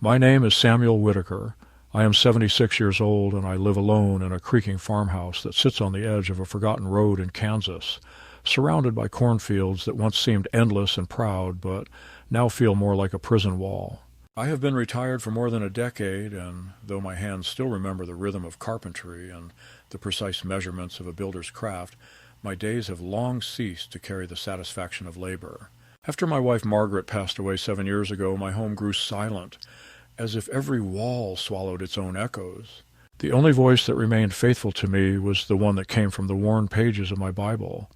My name is Samuel Whitaker. I am 76 years old, and I live alone in a creaking farmhouse that sits on the edge of a forgotten road in Kansas, surrounded by cornfields that once seemed endless and proud, but now feel more like a prison wall. I have been retired for more than a decade, and though my hands still remember the rhythm of carpentry and the precise measurements of a builder's craft, my days have long ceased to carry the satisfaction of labor. After my wife Margaret passed away 7 years ago, my home grew silent, as if every wall swallowed its own echoes. The only voice that remained faithful to me was the one that came from the worn pages of my Bible,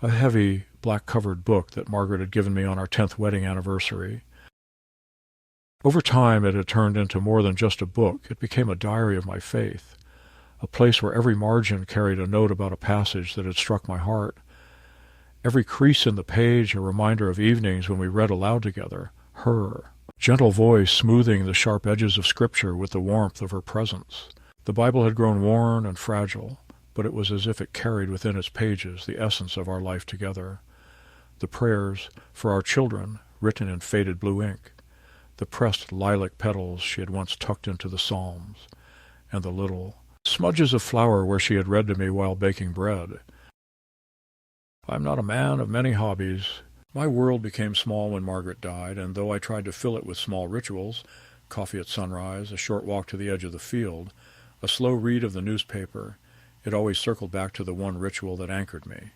a heavy, black-covered book that Margaret had given me on our 10th wedding anniversary. Over time, it had turned into more than just a book. It became a diary of my faith, a place where every margin carried a note about a passage that had struck my heart. Every crease in the page a reminder of evenings when we read aloud together, her gentle voice smoothing the sharp edges of Scripture with the warmth of her presence. The Bible had grown worn and fragile, but it was as if it carried within its pages the essence of our life together. The prayers for our children, written in faded blue ink, the pressed lilac petals she had once tucked into the Psalms, and the little smudges of flour where she had read to me while baking bread. I am not a man of many hobbies. My world became small when Margaret died, and though I tried to fill it with small rituals, coffee at sunrise, a short walk to the edge of the field, a slow read of the newspaper, it always circled back to the one ritual that anchored me,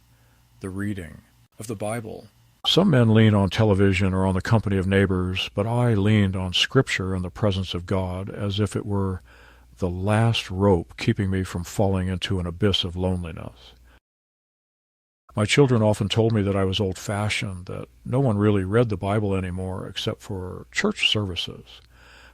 the reading of the Bible. Some men lean on television or on the company of neighbors, but I leaned on Scripture and the presence of God as if it were the last rope keeping me from falling into an abyss of loneliness. My children often told me that I was old-fashioned, that no one really read the Bible anymore except for church services.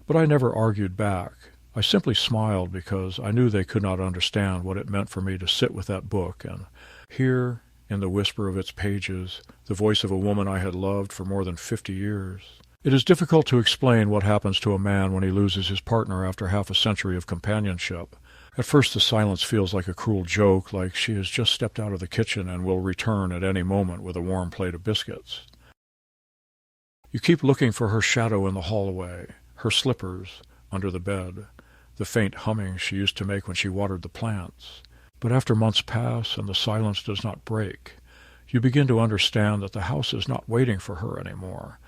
But I never argued back. I simply smiled because I knew they could not understand what it meant for me to sit with that book and hear, in the whisper of its pages, the voice of a woman I had loved for more than 50 years. It is difficult to explain what happens to a man when he loses his partner after half a century of companionship. At first the silence feels like a cruel joke, like she has just stepped out of the kitchen and will return at any moment with a warm plate of biscuits. You keep looking for her shadow in the hallway, her slippers under the bed, the faint humming she used to make when she watered the plants. But after months pass and the silence does not break, you begin to understand that the house is not waiting for her anymore.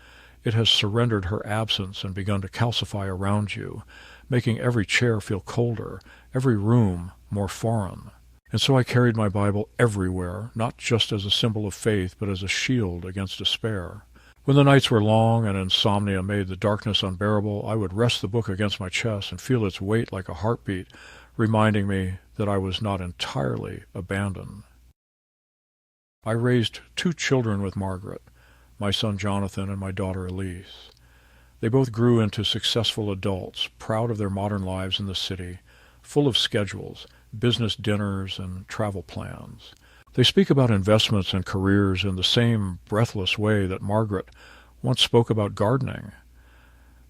It has surrendered her absence and begun to calcify around you, making every chair feel colder, every room more foreign. And so I carried my Bible everywhere, not just as a symbol of faith, but as a shield against despair. When the nights were long and insomnia made the darkness unbearable, I would rest the book against my chest and feel its weight like a heartbeat, reminding me that I was not entirely abandoned. I raised 2 children with Margaret, my son Jonathan and my daughter Elise. They both grew into successful adults, proud of their modern lives in the city, full of schedules, business dinners, and travel plans. They speak about investments and careers in the same breathless way that Margaret once spoke about gardening.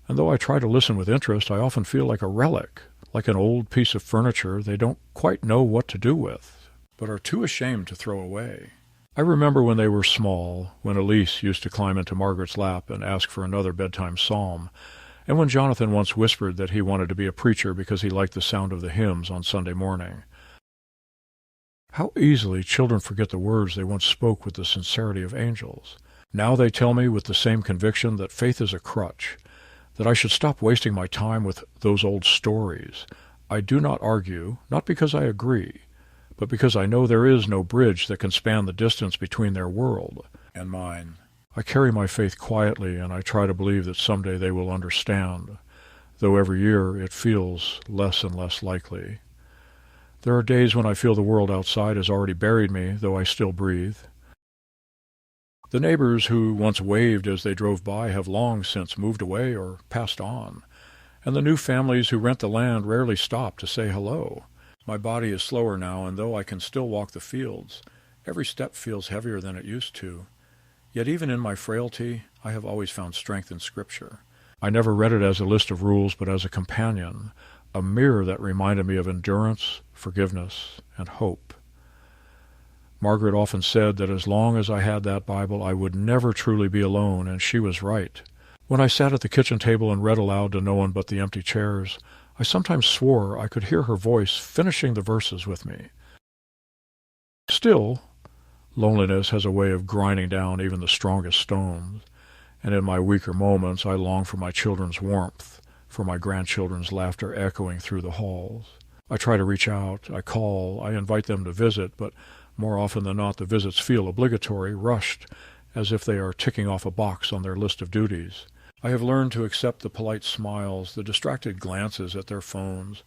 And though I try to listen with interest, I often feel like a relic, like an old piece of furniture they don't quite know what to do with, but are too ashamed to throw away. I remember when they were small, when Elise used to climb into Margaret's lap and ask for another bedtime psalm, and when Jonathan once whispered that he wanted to be a preacher because he liked the sound of the hymns on Sunday morning. How easily children forget the words they once spoke with the sincerity of angels. Now they tell me with the same conviction that faith is a crutch, that I should stop wasting my time with those old stories. I do not argue, not because I agree, but because I know there is no bridge that can span the distance between their world and mine. I carry my faith quietly, and I try to believe that someday they will understand, though every year it feels less and less likely. There are days when I feel the world outside has already buried me, though I still breathe. The neighbors who once waved as they drove by have long since moved away or passed on, and the new families who rent the land rarely stop to say hello. My body is slower now, and though I can still walk the fields, every step feels heavier than it used to. Yet even in my frailty, I have always found strength in Scripture. I never read it as a list of rules, but as a companion, a mirror that reminded me of endurance, forgiveness, and hope. Margaret often said that as long as I had that Bible, I would never truly be alone, and she was right. When I sat at the kitchen table and read aloud to no one but the empty chairs, I sometimes swore I could hear her voice finishing the verses with me. Still, loneliness has a way of grinding down even the strongest stones, and in my weaker moments I long for my children's warmth, for my grandchildren's laughter echoing through the halls. I try to reach out, I call, I invite them to visit, but more often than not the visits feel obligatory, rushed, as if they are ticking off a box on their list of duties. I have learned to accept the polite smiles, the distracted glances at their phones,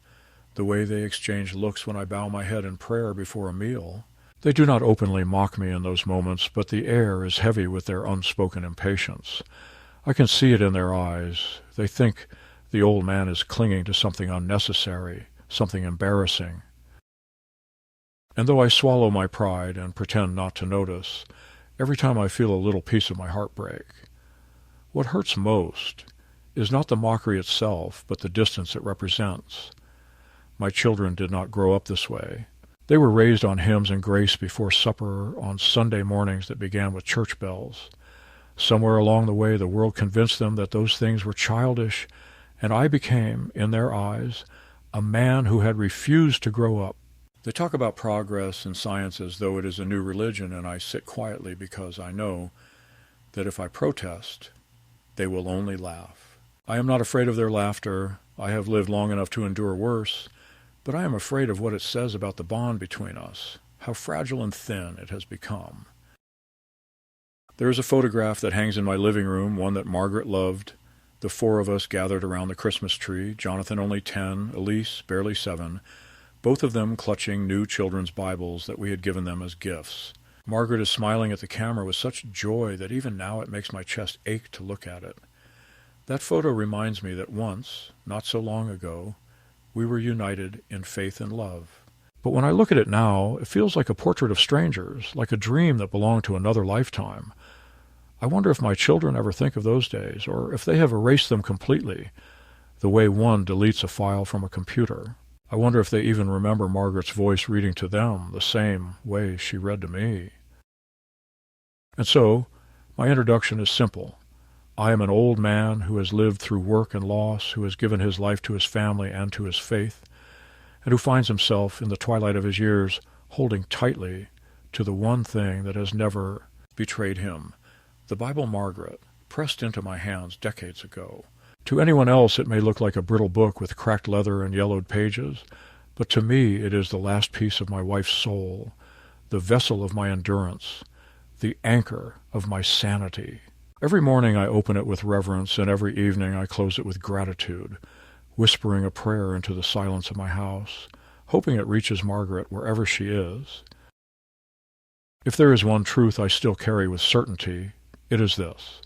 the way they exchange looks when I bow my head in prayer before a meal. They do not openly mock me in those moments, but the air is heavy with their unspoken impatience. I can see it in their eyes. They think the old man is clinging to something unnecessary, something embarrassing. And though I swallow my pride and pretend not to notice, every time I feel a little piece of my heart break. What hurts most is not the mockery itself, but the distance it represents. My children did not grow up this way. They were raised on hymns and grace before supper on Sunday mornings that began with church bells. Somewhere along the way, the world convinced them that those things were childish, and I became, in their eyes, a man who had refused to grow up. They talk about progress and science as though it is a new religion, and I sit quietly because I know that if I protest, they will only laugh. I am not afraid of their laughter. I have lived long enough to endure worse, but I am afraid of what it says about the bond between us, how fragile and thin it has become. There is a photograph that hangs in my living room, one that Margaret loved. The four of us gathered around the Christmas tree, Jonathan only 10, Elise barely 7, both of them clutching new children's Bibles that we had given them as gifts. Margaret is smiling at the camera with such joy that even now it makes my chest ache to look at it. That photo reminds me that once, not so long ago, we were united in faith and love. But when I look at it now, it feels like a portrait of strangers, like a dream that belonged to another lifetime. I wonder if my children ever think of those days, or if they have erased them completely, the way one deletes a file from a computer. I wonder if they even remember Margaret's voice reading to them the same way she read to me. And so, my introduction is simple. I am an old man who has lived through work and loss, who has given his life to his family and to his faith, and who finds himself in the twilight of his years holding tightly to the one thing that has never betrayed him, the Bible Margaret, pressed into my hands decades ago. To anyone else it may look like a brittle book with cracked leather and yellowed pages, but to me it is the last piece of my wife's soul, the vessel of my endurance, the anchor of my sanity. Every morning I open it with reverence, and every evening I close it with gratitude, whispering a prayer into the silence of my house, hoping it reaches Margaret wherever she is. If there is one truth I still carry with certainty, it is this.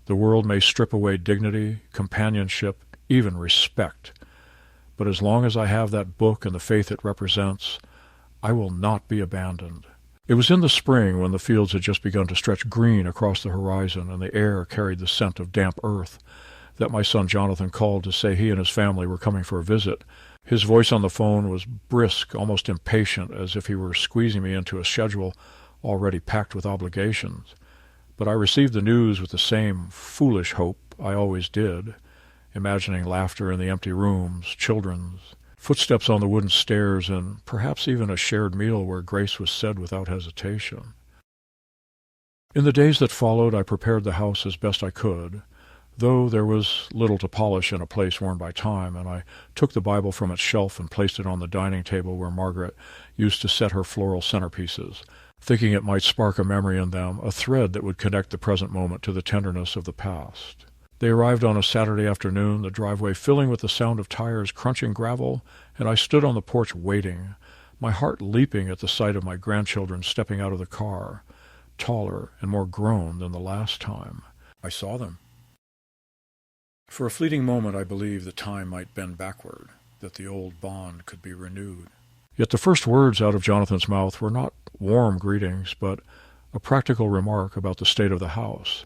The world may strip away dignity, companionship, even respect, but as long as I have that book and the faith it represents, I will not be abandoned. It was in the spring, when the fields had just begun to stretch green across the horizon and the air carried the scent of damp earth, that my son Jonathan called to say he and his family were coming for a visit. His voice on the phone was brisk, almost impatient, as if he were squeezing me into a schedule already packed with obligations. But I received the news with the same foolish hope I always did, imagining laughter in the empty rooms, children's footsteps on the wooden stairs, and perhaps even a shared meal where grace was said without hesitation. In the days that followed, I prepared the house as best I could, though there was little to polish in a place worn by time, and I took the Bible from its shelf and placed it on the dining table where Margaret used to set her floral centerpieces, thinking it might spark a memory in them, a thread that would connect the present moment to the tenderness of the past. They arrived on a Saturday afternoon, the driveway filling with the sound of tires crunching gravel, and I stood on the porch waiting, my heart leaping at the sight of my grandchildren stepping out of the car, taller and more grown than the last time. I saw them. For a fleeting moment I believed the time might bend backward, that the old bond could be renewed. Yet the first words out of Jonathan's mouth were not warm greetings, but a practical remark about the state of the house,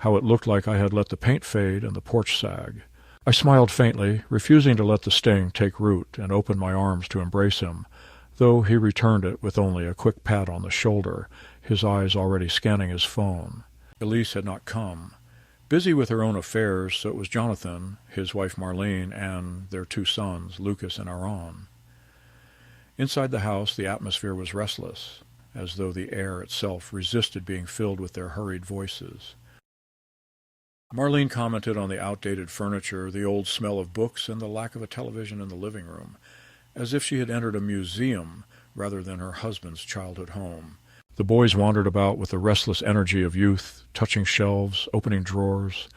how it looked like I had let the paint fade and the porch sag. I smiled faintly, refusing to let the sting take root, and opened my arms to embrace him, though he returned it with only a quick pat on the shoulder, his eyes already scanning his phone. Elise had not come. busy with her own affairs, so it was Jonathan, his wife Marlene, and their 2 sons, Lucas and Aaron. Inside the house, the atmosphere was restless, as though the air itself resisted being filled with their hurried voices. Marlene commented on the outdated furniture, the old smell of books, and the lack of a television in the living room, as if she had entered a museum rather than her husband's childhood home. The boys wandered about with the restless energy of youth, touching shelves, opening drawers,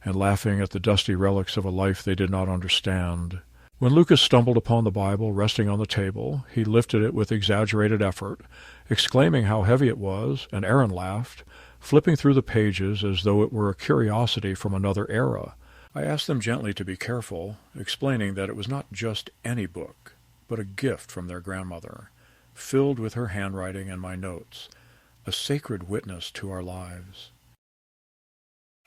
and laughing at the dusty relics of a life they did not understand. When Lucas stumbled upon the Bible resting on the table, he lifted it with exaggerated effort, exclaiming how heavy it was, and Aaron laughed, flipping through the pages as though it were a curiosity from another era. I asked them gently to be careful, explaining that it was not just any book, but a gift from their grandmother, filled with her handwriting and my notes, a sacred witness to our lives.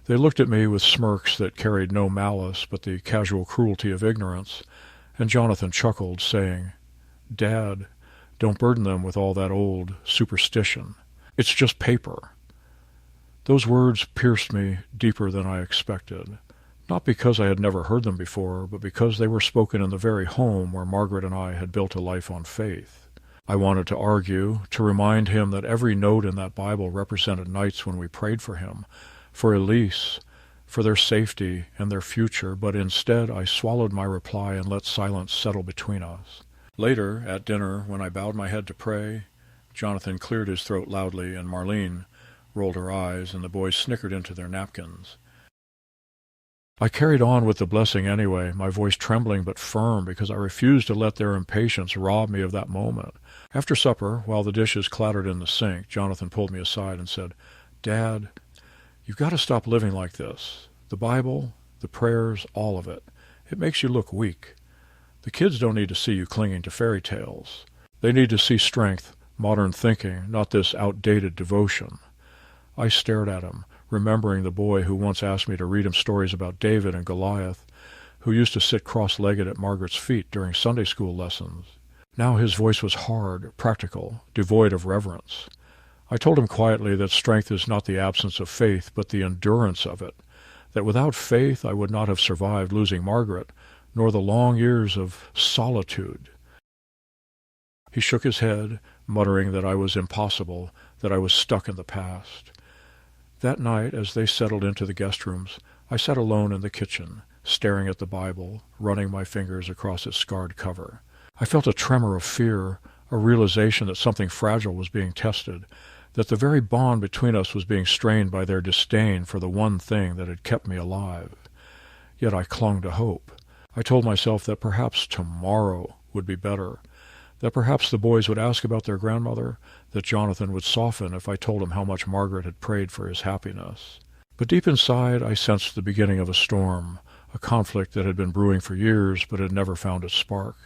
They looked at me with smirks that carried no malice but the casual cruelty of ignorance, and Jonathan chuckled, saying, "Dad, don't burden them with all that old superstition. It's just paper." Those words pierced me deeper than I expected, not because I had never heard them before, but because they were spoken in the very home where Margaret and I had built a life on faith. I wanted to argue, to remind him that every note in that Bible represented nights when we prayed for him, for Elise, for their safety and their future, but instead I swallowed my reply and let silence settle between us. Later, at dinner, when I bowed my head to pray, Jonathan cleared his throat loudly, and Marlene rolled her eyes, and the boys snickered into their napkins. I carried on with the blessing anyway, my voice trembling but firm, because I refused to let their impatience rob me of that moment. After supper, while the dishes clattered in the sink, Jonathan pulled me aside and said, "Dad, you've got to stop living like this. The Bible, the prayers, all of it. It makes you look weak. The kids don't need to see you clinging to fairy tales. They need to see strength, modern thinking, not this outdated devotion." I stared at him, remembering the boy who once asked me to read him stories about David and Goliath, who used to sit cross-legged at Margaret's feet during Sunday school lessons. Now his voice was hard, practical, devoid of reverence. I told him quietly that strength is not the absence of faith, but the endurance of it, that without faith I would not have survived losing Margaret, nor the long years of solitude. He shook his head, muttering that I was impossible, that I was stuck in the past. That night, as they settled into the guest rooms, I sat alone in the kitchen, staring at the Bible, running my fingers across its scarred cover. I felt a tremor of fear, a realization that something fragile was being tested, that the very bond between us was being strained by their disdain for the one thing that had kept me alive. Yet I clung to hope. I told myself that perhaps tomorrow would be better, that perhaps the boys would ask about their grandmother, that Jonathan would soften if I told him how much Margaret had prayed for his happiness. But deep inside I sensed the beginning of a storm, a conflict that had been brewing for years but had never found its spark.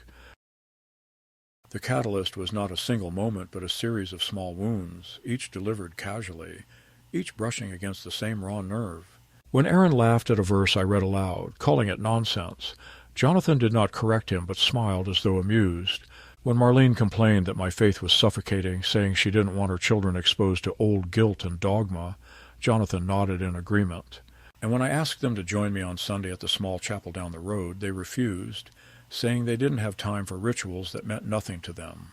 The catalyst was not a single moment, but a series of small wounds, each delivered casually, each brushing against the same raw nerve. When Aaron laughed at a verse I read aloud, calling it nonsense, Jonathan did not correct him, but smiled as though amused. When Marlene complained that my faith was suffocating, saying she didn't want her children exposed to old guilt and dogma, Jonathan nodded in agreement. And when I asked them to join me on Sunday at the small chapel down the road, they refused, saying they didn't have time for rituals that meant nothing to them.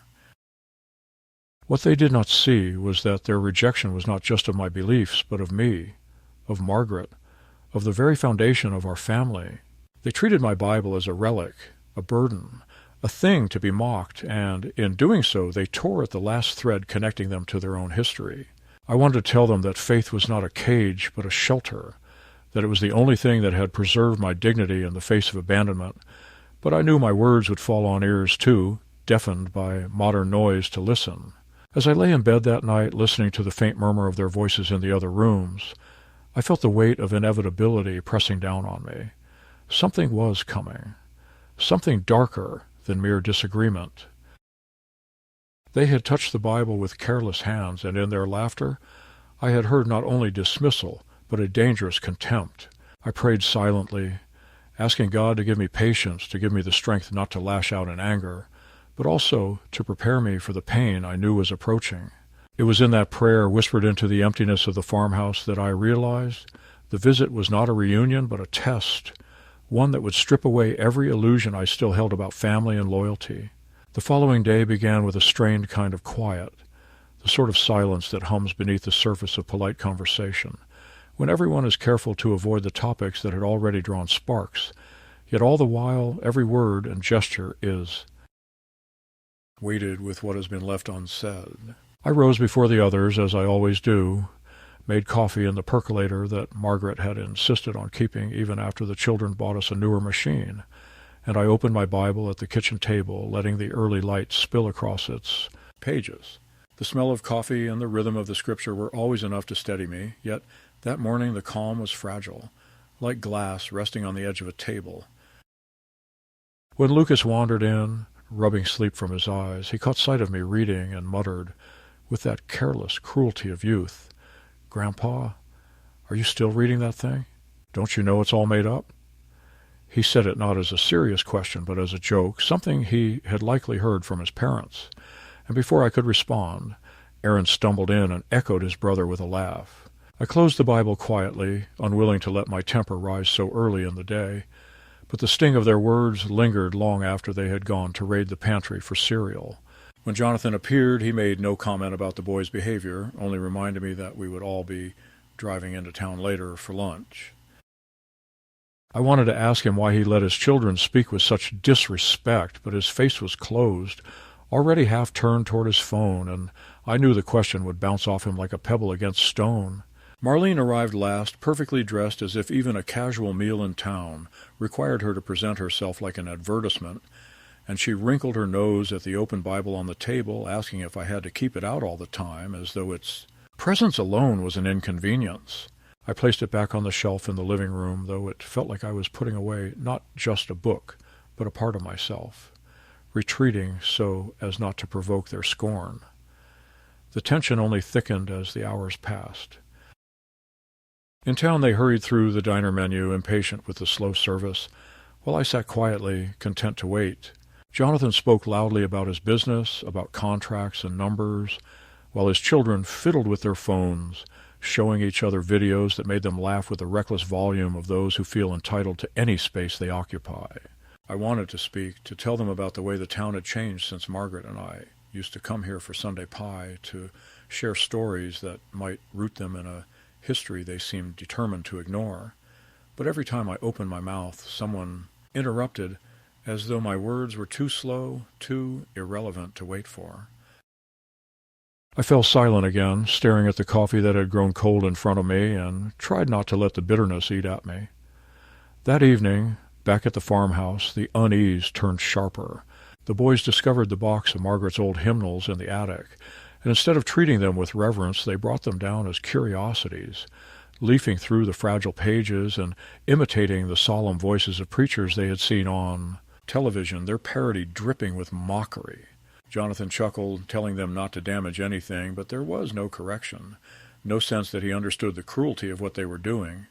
What they did not see was that their rejection was not just of my beliefs, but of me, of Margaret, of the very foundation of our family. They treated my Bible as a relic, a burden, a thing to be mocked, and in doing so they tore at the last thread connecting them to their own history. I wanted to tell them that faith was not a cage, but a shelter, that it was the only thing that had preserved my dignity in the face of abandonment, but I knew my words would fall on ears too, deafened by modern noise to listen. As I lay in bed that night, listening to the faint murmur of their voices in the other rooms, I felt the weight of inevitability pressing down on me. Something was coming, something darker than mere disagreement. They had touched the Bible with careless hands, and in their laughter I had heard not only dismissal, but a dangerous contempt. I prayed silently, asking God to give me patience, to give me the strength not to lash out in anger, but also to prepare me for the pain I knew was approaching. It was in that prayer, whispered into the emptiness of the farmhouse, that I realized The visit was not a reunion, but a test, one that would strip away every illusion I still held about family and loyalty. The following day began with a strained kind of quiet, the sort of silence that hums beneath the surface of polite conversation, when everyone is careful to avoid the topics that had already drawn sparks, yet all the while every word and gesture is weighted with what has been left unsaid. I rose before the others, as I always do, made coffee in the percolator that Margaret had insisted on keeping even after the children bought us a newer machine, and I opened my Bible at the kitchen table, letting the early light spill across its pages. The smell of coffee and the rhythm of the scripture were always enough to steady me, yet that morning the calm was fragile, like glass resting on the edge of a table. When Lucas wandered in, rubbing sleep from his eyes, he caught sight of me reading and muttered, with that careless cruelty of youth, "Grandpa, are you still reading that thing? Don't you know it's all made up?" He said it not as a serious question, but as a joke, something he had likely heard from his parents. And before I could respond, Aaron stumbled in and echoed his brother with a laugh. I closed the Bible quietly, unwilling to let my temper rise so early in the day, but the sting of their words lingered long after they had gone to raid the pantry for cereal. When Jonathan appeared, he made no comment about the boy's behavior, only reminded me that we would all be driving into town later for lunch. I wanted to ask him why he let his children speak with such disrespect, but his face was closed, already half turned toward his phone, and I knew the question would bounce off him like a pebble against stone. Marlene arrived last, perfectly dressed as if even a casual meal in town required her to present herself like an advertisement, and she wrinkled her nose at the open Bible on the table, asking if I had to keep it out all the time, as though its presence alone was an inconvenience. I placed it back on the shelf in the living room, though it felt like I was putting away not just a book, but a part of myself, retreating so as not to provoke their scorn. The tension only thickened as the hours passed. In town they hurried through the diner menu, impatient with the slow service, while I sat quietly, content to wait. Jonathan spoke loudly about his business, about contracts and numbers, while his children fiddled with their phones, showing each other videos that made them laugh with the reckless volume of those who feel entitled to any space they occupy. I wanted to speak, to tell them about the way the town had changed since Margaret and I used to come here for Sunday pie, to share stories that might root them in a history they seemed determined to ignore. But every time I opened my mouth, someone interrupted, as though my words were too slow, too irrelevant to wait for. I fell silent again, staring at the coffee that had grown cold in front of me, and tried not to let the bitterness eat at me. That evening, back at the farmhouse, the unease turned sharper. The boys discovered the box of Margaret's old hymnals in the attic, and instead of treating them with reverence, they brought them down as curiosities, leafing through the fragile pages and imitating the solemn voices of preachers they had seen on television, their parody dripping with mockery. Jonathan chuckled, telling them not to damage anything, but there was no correction, no sense that he understood the cruelty of what they were doing.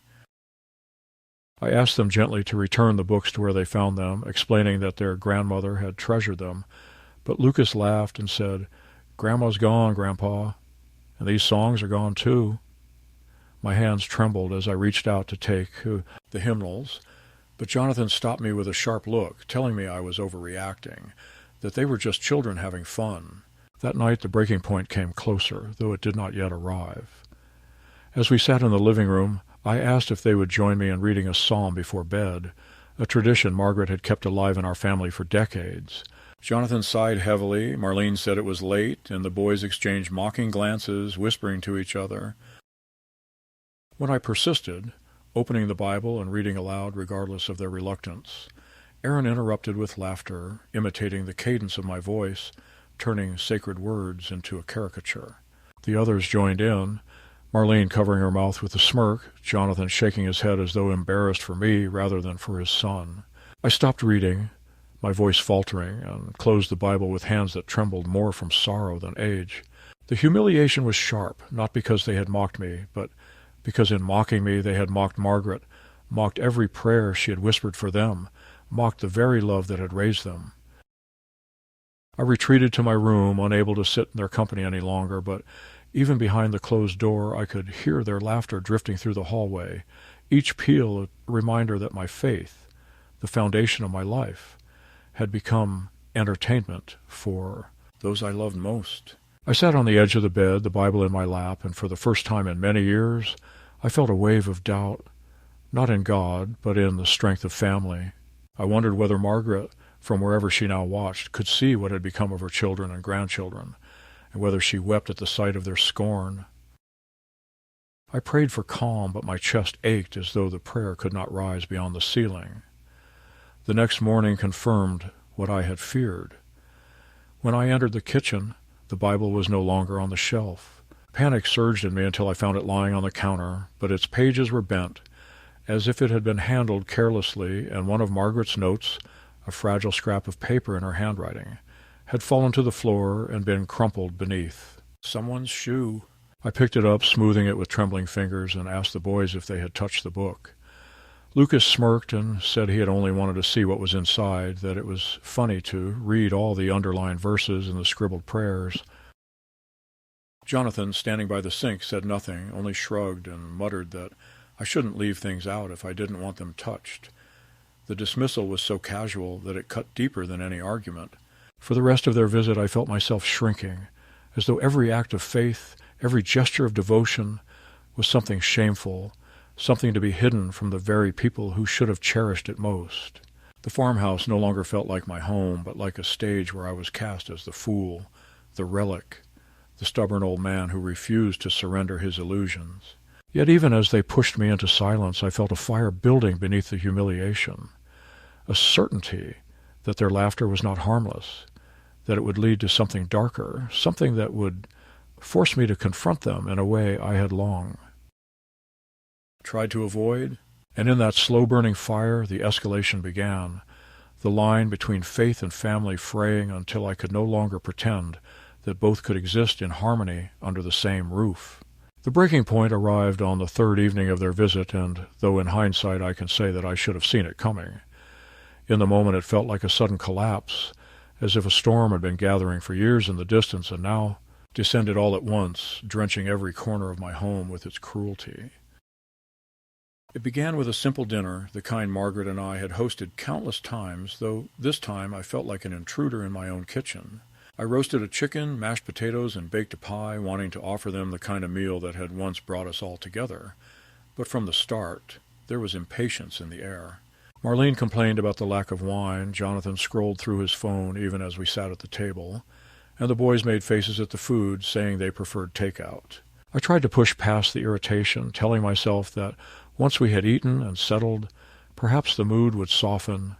I asked them gently to return the books to where they found them, explaining that their grandmother had treasured them, but Lucas laughed and said, "Grandma's gone, Grandpa, and these songs are gone too." My hands trembled as I reached out to take the hymnals, but Jonathan stopped me with a sharp look, telling me I was overreacting, that they were just children having fun. That night the breaking point came closer, though it did not yet arrive. As we sat in the living room, I asked if they would join me in reading a psalm before bed, a tradition Margaret had kept alive in our family for decades. Jonathan sighed heavily, Marlene said it was late, and the boys exchanged mocking glances, whispering to each other. When I persisted, opening the Bible and reading aloud regardless of their reluctance, Aaron interrupted with laughter, imitating the cadence of my voice, turning sacred words into a caricature. The others joined in, Marlene covering her mouth with a smirk, Jonathan shaking his head as though embarrassed for me rather than for his son. I stopped reading, my voice faltering, and closed the Bible with hands that trembled more from sorrow than age. The humiliation was sharp, not because they had mocked me, but because in mocking me they had mocked Margaret, mocked every prayer she had whispered for them, mocked the very love that had raised them. I retreated to my room, unable to sit in their company any longer, but Even behind the closed door, I could hear their laughter drifting through the hallway, each peal a reminder that my faith, the foundation of my life, had become entertainment for those I loved most. I sat on the edge of the bed, the Bible in my lap, and for the first time in many years, I felt a wave of doubt, not in God, but in the strength of family. I wondered whether Margaret, from wherever she now watched, could see what had become of her children and grandchildren, and whether she wept at the sight of their scorn. I prayed for calm, but my chest ached as though the prayer could not rise beyond the ceiling. The next morning confirmed what I had feared. When I entered the kitchen, the Bible was no longer on the shelf. Panic surged in me until I found it lying on the counter, but its pages were bent, as if it had been handled carelessly, and one of Margaret's notes, a fragile scrap of paper in her handwriting, had fallen to the floor and been crumpled beneath. Someone's shoe. I picked it up, smoothing it with trembling fingers, and asked the boys if they had touched the book. Lucas smirked and said he had only wanted to see what was inside, that it was funny to read all the underlined verses and the scribbled prayers. Jonathan, standing by the sink, said nothing, only shrugged and muttered that I shouldn't leave things out if I didn't want them touched. The dismissal was so casual that it cut deeper than any argument. For the rest of their visit I felt myself shrinking, as though every act of faith, every gesture of devotion, was something shameful, something to be hidden from the very people who should have cherished it most. The farmhouse no longer felt like my home, but like a stage where I was cast as the fool, the relic, the stubborn old man who refused to surrender his illusions. Yet even as they pushed me into silence, I felt a fire building beneath the humiliation, a certainty that their laughter was not harmless, that it would lead to something darker, something that would force me to confront them in a way I had long tried to avoid. And in that slow-burning fire, the escalation began, the line between faith and family fraying until I could no longer pretend that both could exist in harmony under the same roof. The breaking point arrived on the third evening of their visit, and though in hindsight I can say that I should have seen it coming, in the moment it felt like a sudden collapse, as if a storm had been gathering for years in the distance and now descended all at once, drenching every corner of my home with its cruelty. It began with a simple dinner, the kind Margaret and I had hosted countless times, though this time I felt like an intruder in my own kitchen. I roasted a chicken, mashed potatoes, and baked a pie, wanting to offer them the kind of meal that had once brought us all together. But from the start, there was impatience in the air. Marlene complained about the lack of wine, Jonathan scrolled through his phone even as we sat at the table, and the boys made faces at the food, saying they preferred takeout. I tried to push past the irritation, telling myself that once we had eaten and settled, perhaps the mood would soften.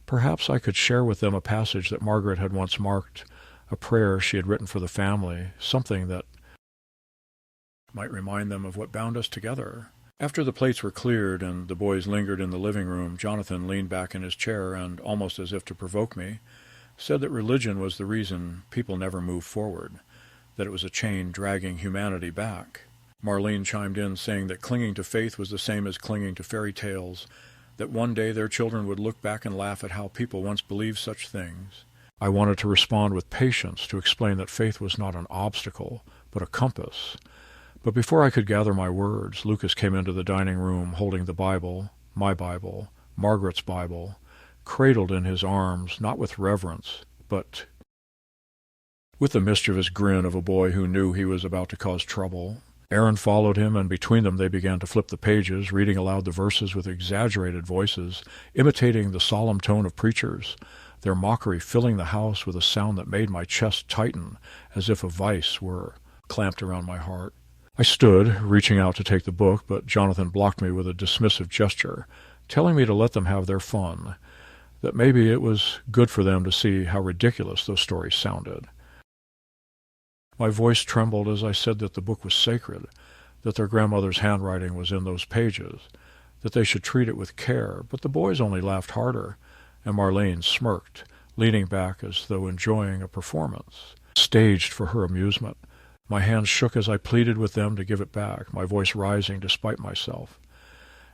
Perhaps I could share with them a passage that Margaret had once marked, a prayer she had written for the family, something that might remind them of what bound us together. After the plates were cleared and the boys lingered in the living room, Jonathan leaned back in his chair and, almost as if to provoke me, said that religion was the reason people never moved forward, that it was a chain dragging humanity back. Marlene chimed in, saying that clinging to faith was the same as clinging to fairy tales, that one day their children would look back and laugh at how people once believed such things. I wanted to respond with patience, to explain that faith was not an obstacle, but a compass. But before I could gather my words, Lucas came into the dining room holding the Bible, my Bible, Margaret's Bible, cradled in his arms, not with reverence, but with the mischievous grin of a boy who knew he was about to cause trouble. Aaron followed him, and between them they began to flip the pages, reading aloud the verses with exaggerated voices, imitating the solemn tone of preachers, their mockery filling the house with a sound that made my chest tighten, as if a vice were clamped around my heart. I stood, reaching out to take the book, but Jonathan blocked me with a dismissive gesture, telling me to let them have their fun, that maybe it was good for them to see how ridiculous those stories sounded. My voice trembled as I said that the book was sacred, that their grandmother's handwriting was in those pages, that they should treat it with care, but the boys only laughed harder, and Marlene smirked, leaning back as though enjoying a performance, staged for her amusement. My hands shook as I pleaded with them to give it back, my voice rising despite myself.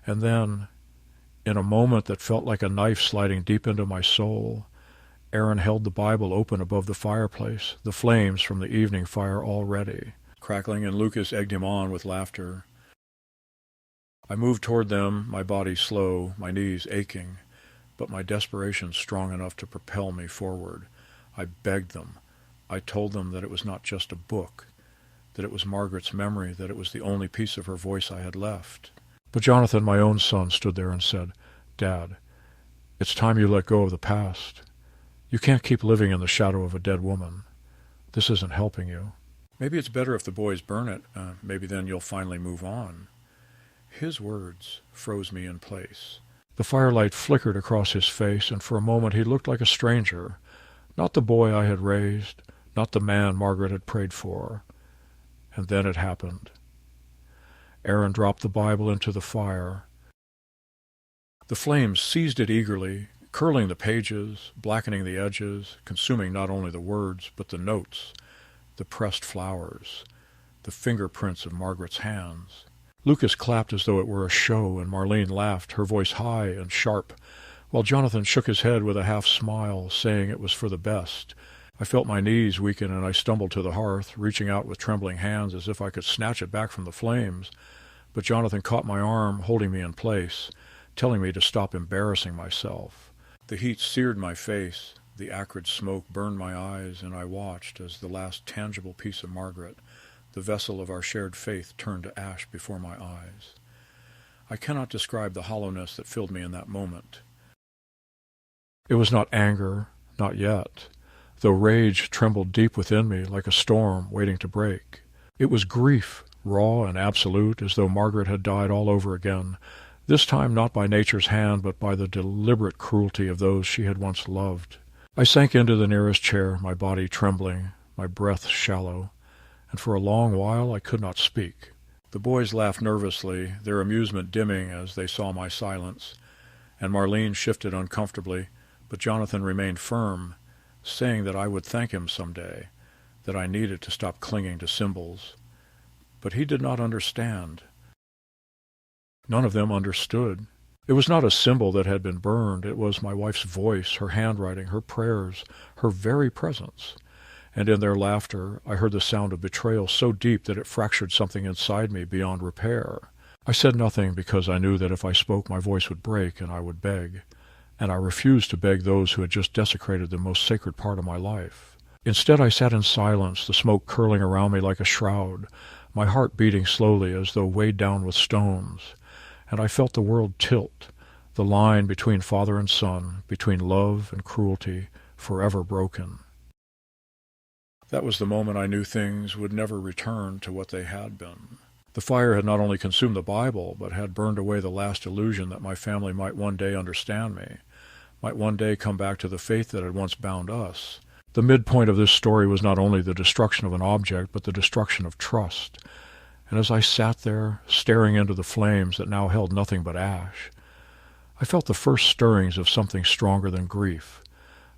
And then, in a moment that felt like a knife sliding deep into my soul, Aaron held the Bible open above the fireplace, the flames from the evening fire all ready. crackling, and Lucas egged him on with laughter. I moved toward them, my body slow, my knees aching, but my desperation strong enough to propel me forward. I begged them. I told them that it was not just a book, that it was Margaret's memory, that it was the only piece of her voice I had left. But Jonathan, my own son, stood there and said, "Dad, it's time you let go of the past. You can't keep living in the shadow of a dead woman. This isn't helping you. Maybe it's better if the boys burn it. Maybe then you'll finally move on." His words froze me in place. The firelight flickered across his face, and for a moment he looked like a stranger, not the boy I had raised, not the man Margaret had prayed for. And then it happened. Aaron dropped the Bible into the fire. The flames seized it eagerly, curling the pages, blackening the edges, consuming not only the words, but the notes, the pressed flowers, the fingerprints of Margaret's hands. Lucas clapped as though it were a show, and Marlene laughed, her voice high and sharp, while Jonathan shook his head with a half-smile, saying it was for the best. I felt my knees weaken, and I stumbled to the hearth, reaching out with trembling hands as if I could snatch it back from the flames. But Jonathan caught my arm, holding me in place, telling me to stop embarrassing myself. The heat seared my face, the acrid smoke burned my eyes, and I watched as the last tangible piece of Margaret, the vessel of our shared faith, turned to ash before my eyes. I cannot describe the hollowness that filled me in that moment. It was not anger, not yet, though rage trembled deep within me like a storm waiting to break. It was grief, raw and absolute, as though Margaret had died all over again, this time not by nature's hand, but by the deliberate cruelty of those she had once loved. I sank into the nearest chair, my body trembling, my breath shallow, and for a long while I could not speak. The boys laughed nervously, their amusement dimming as they saw my silence, and Marlene shifted uncomfortably, but Jonathan remained firm, saying that I would thank him some day, that I needed to stop clinging to symbols. But he did not understand. None of them understood. It was not a symbol that had been burned. It was my wife's voice, her handwriting, her prayers, her very presence. And in their laughter I heard the sound of betrayal so deep that it fractured something inside me beyond repair. I said nothing because I knew that if I spoke my voice would break and I would beg. And I refused to beg those who had just desecrated the most sacred part of my life. Instead I sat in silence, the smoke curling around me like a shroud, my heart beating slowly as though weighed down with stones. And I felt the world tilt, the line between father and son, between love and cruelty, forever broken. That was the moment I knew things would never return to what they had been. The fire had not only consumed the Bible, but had burned away the last illusion that my family might one day understand me, might one day come back to the faith that had once bound us. The midpoint of this story was not only the destruction of an object, but the destruction of trust. And as I sat there, staring into the flames that now held nothing but ash, I felt the first stirrings of something stronger than grief,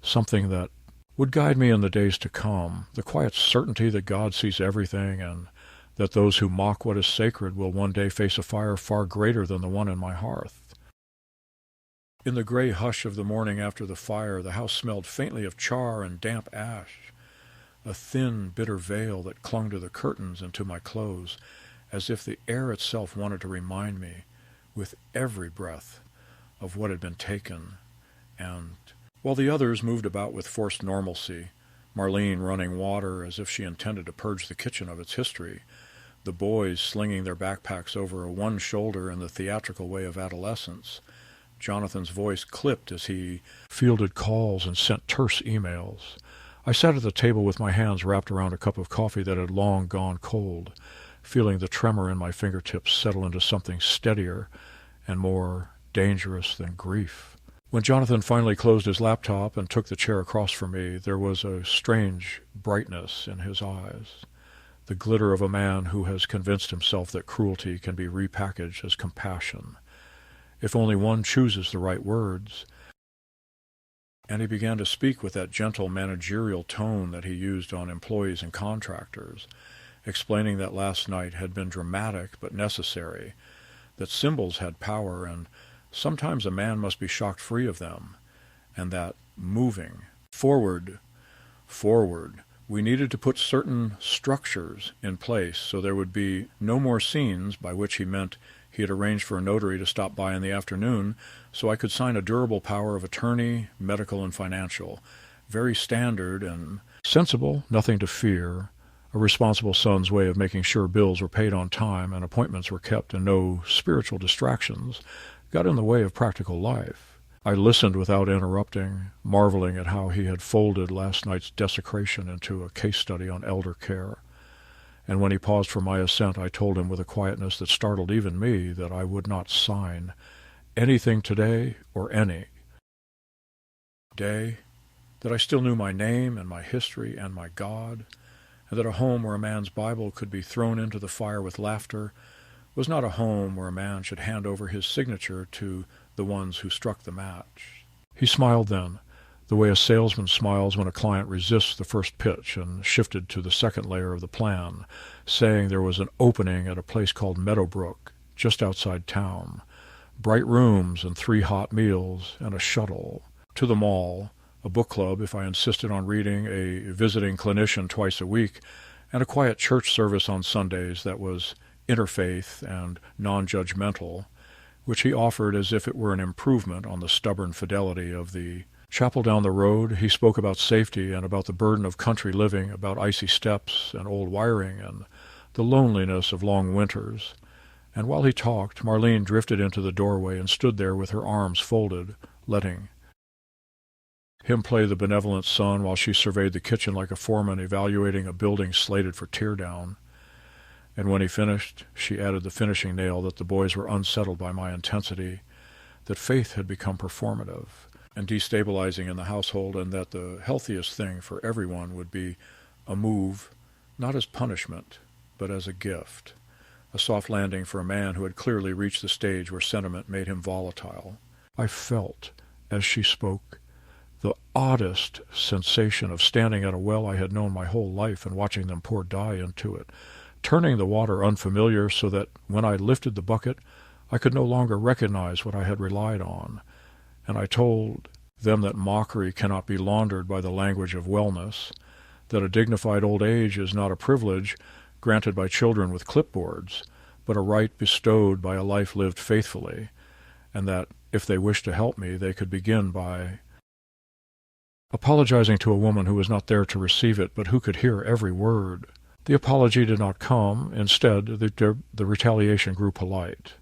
something that would guide me in the days to come, the quiet certainty that God sees everything and that those who mock what is sacred will one day face a fire far greater than the one in my hearth. In the gray hush of the morning after the fire, the house smelled faintly of char and damp ash, a thin, bitter veil that clung to the curtains and to my clothes, as if the air itself wanted to remind me, with every breath, of what had been taken. And while the others moved about with forced normalcy, Marlene running water as if she intended to purge the kitchen of its history, the boys slinging their backpacks over one shoulder in the theatrical way of adolescence, Jonathan's voice clipped as he fielded calls and sent terse emails. I sat at the table with my hands wrapped around a cup of coffee that had long gone cold, feeling the tremor in my fingertips settle into something steadier and more dangerous than grief. When Jonathan finally closed his laptop and took the chair across from me, there was a strange brightness in his eyes, the glitter of a man who has convinced himself that cruelty can be repackaged as compassion, if only one chooses the right words. And he began to speak with that gentle managerial tone that he used on employees and contractors, explaining that last night had been dramatic but necessary, that symbols had power and sometimes a man must be shocked free of them, and that moving forward we needed to put certain structures in place so there would be no more scenes, by which he meant he had arranged for a notary to stop by in the afternoon so I could sign a durable power of attorney, medical and financial. Very standard and sensible, nothing to fear, a responsible son's way of making sure bills were paid on time and appointments were kept and no spiritual distractions got in the way of practical life. I listened without interrupting, marveling at how he had folded last night's desecration into a case study on elder care. And when he paused for my assent, I told him with a quietness that startled even me that I would not sign anything today or any day, that I still knew my name and my history and my God, and that a home where a man's Bible could be thrown into the fire with laughter was not a home where a man should hand over his signature to the ones who struck the match. He smiled then, the way a salesman smiles when a client resists the first pitch, and shifted to the second layer of the plan, saying there was an opening at a place called Meadowbrook, just outside town, bright rooms and 3 hot meals and a shuttle, to the mall, a book club if I insisted on reading, a visiting clinician twice a week, and a quiet church service on Sundays that was interfaith and non-judgmental, which he offered as if it were an improvement on the stubborn fidelity of the chapel down the road. He spoke about safety and about the burden of country living, about icy steps and old wiring and the loneliness of long winters. And while he talked, Marlene drifted into the doorway and stood there with her arms folded, letting him play the benevolent son while she surveyed the kitchen like a foreman evaluating a building slated for teardown. And when he finished, she added the finishing nail that the boys were unsettled by my intensity, that faith had become performative and destabilizing in the household, and that the healthiest thing for everyone would be a move, not as punishment, but as a gift, a soft landing for a man who had clearly reached the stage where sentiment made him volatile. I felt, as she spoke, the oddest sensation of standing at a well I had known my whole life and watching them pour dye into it, turning the water unfamiliar so that when I lifted the bucket I could no longer recognize what I had relied on. And I told them that mockery cannot be laundered by the language of wellness, that a dignified old age is not a privilege granted by children with clipboards, but a right bestowed by a life lived faithfully, and that if they wished to help me they could begin by apologizing to a woman who was not there to receive it, but who could hear every word. The apology did not come. Instead, the retaliation grew polite,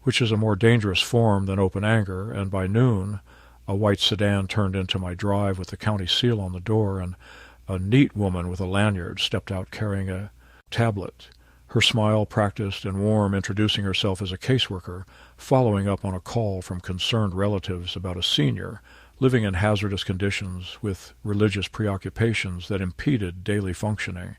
which is a more dangerous form than open anger, and by noon a white sedan turned into my drive with the county seal on the door, and a neat woman with a lanyard stepped out carrying a tablet, her smile practiced and warm, introducing herself as a caseworker, following up on a call from concerned relatives about a senior living in hazardous conditions with religious preoccupations that impeded daily functioning.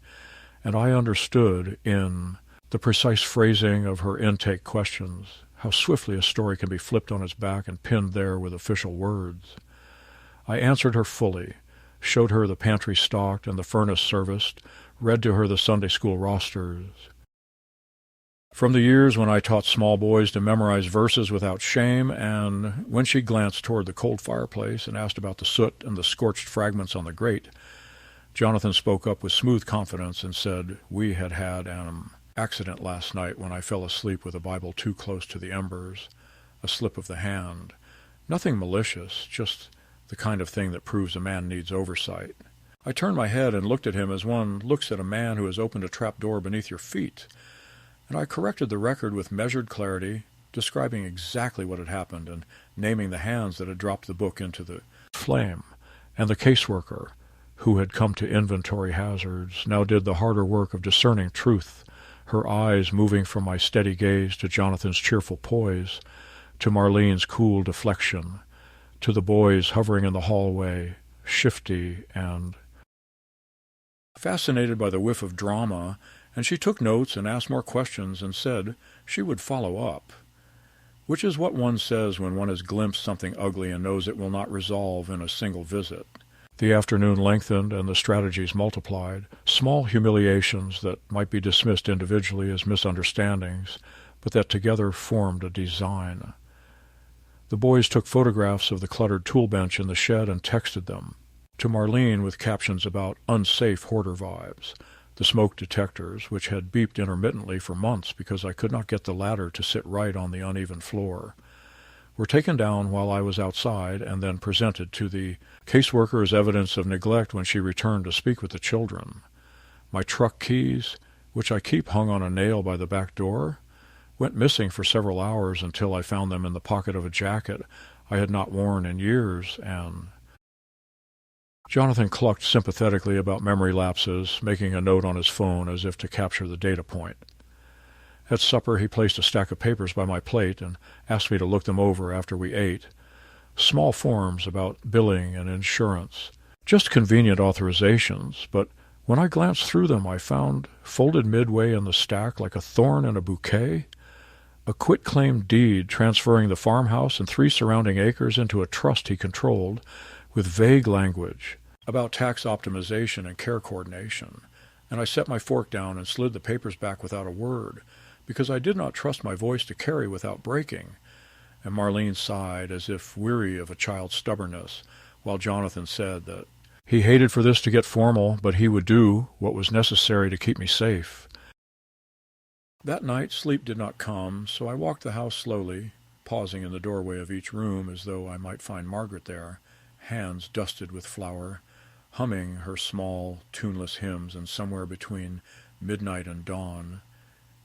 And I understood in the precise phrasing of her intake questions how swiftly a story can be flipped on its back and pinned there with official words. I answered her fully, showed her the pantry stocked and the furnace serviced, read to her the Sunday school rosters. From the years when I taught small boys to memorize verses without shame, and when she glanced toward the cold fireplace and asked about the soot and the scorched fragments on the grate, Jonathan spoke up with smooth confidence and said, "We had had an accident last night when I fell asleep with a Bible too close to the embers, a slip of the hand. Nothing malicious, just the kind of thing that proves a man needs oversight." I turned my head and looked at him as one looks at a man who has opened a trap door beneath your feet, and I corrected the record with measured clarity, describing exactly what had happened and naming the hands that had dropped the book into the flame, and the caseworker, who had come to inventory hazards, now did the harder work of discerning truth, her eyes moving from my steady gaze to Jonathan's cheerful poise, to Marlene's cool deflection, to the boys hovering in the hallway, shifty and fascinated by the whiff of drama, and she took notes and asked more questions and said she would follow up, which is what one says when one has glimpsed something ugly and knows it will not resolve in a single visit. The afternoon lengthened and the strategies multiplied, small humiliations that might be dismissed individually as misunderstandings, but that together formed a design. The boys took photographs of the cluttered tool bench in the shed and texted them. to Marlene with captions about unsafe hoarder vibes, the smoke detectors, which had beeped intermittently for months because I could not get the ladder to sit right on the uneven floor, were taken down while I was outside and then presented to the caseworker as evidence of neglect when she returned to speak with the children. My truck keys, which I keep hung on a nail by the back door, went missing for several hours until I found them in the pocket of a jacket I had not worn in years, and... Jonathan clucked sympathetically about memory lapses, making a note on his phone as if to capture the data point. At supper he placed a stack of papers by my plate and asked me to look them over after we ate. Small forms about billing and insurance, just convenient authorizations, but when I glanced through them I found, folded midway in the stack like a thorn in a bouquet, a quitclaim deed transferring the farmhouse and 3 surrounding acres into a trust he controlled, with vague language about tax optimization and care coordination, and I set my fork down and slid the papers back without a word, because I did not trust my voice to carry without breaking, and Marlene sighed as if weary of a child's stubbornness, while Jonathan said that he hated for this to get formal, but he would do what was necessary to keep me safe. That night sleep did not come, so I walked the house slowly, pausing in the doorway of each room as though I might find Margaret there, hands dusted with flour, humming her small, tuneless hymns, and somewhere between midnight and dawn,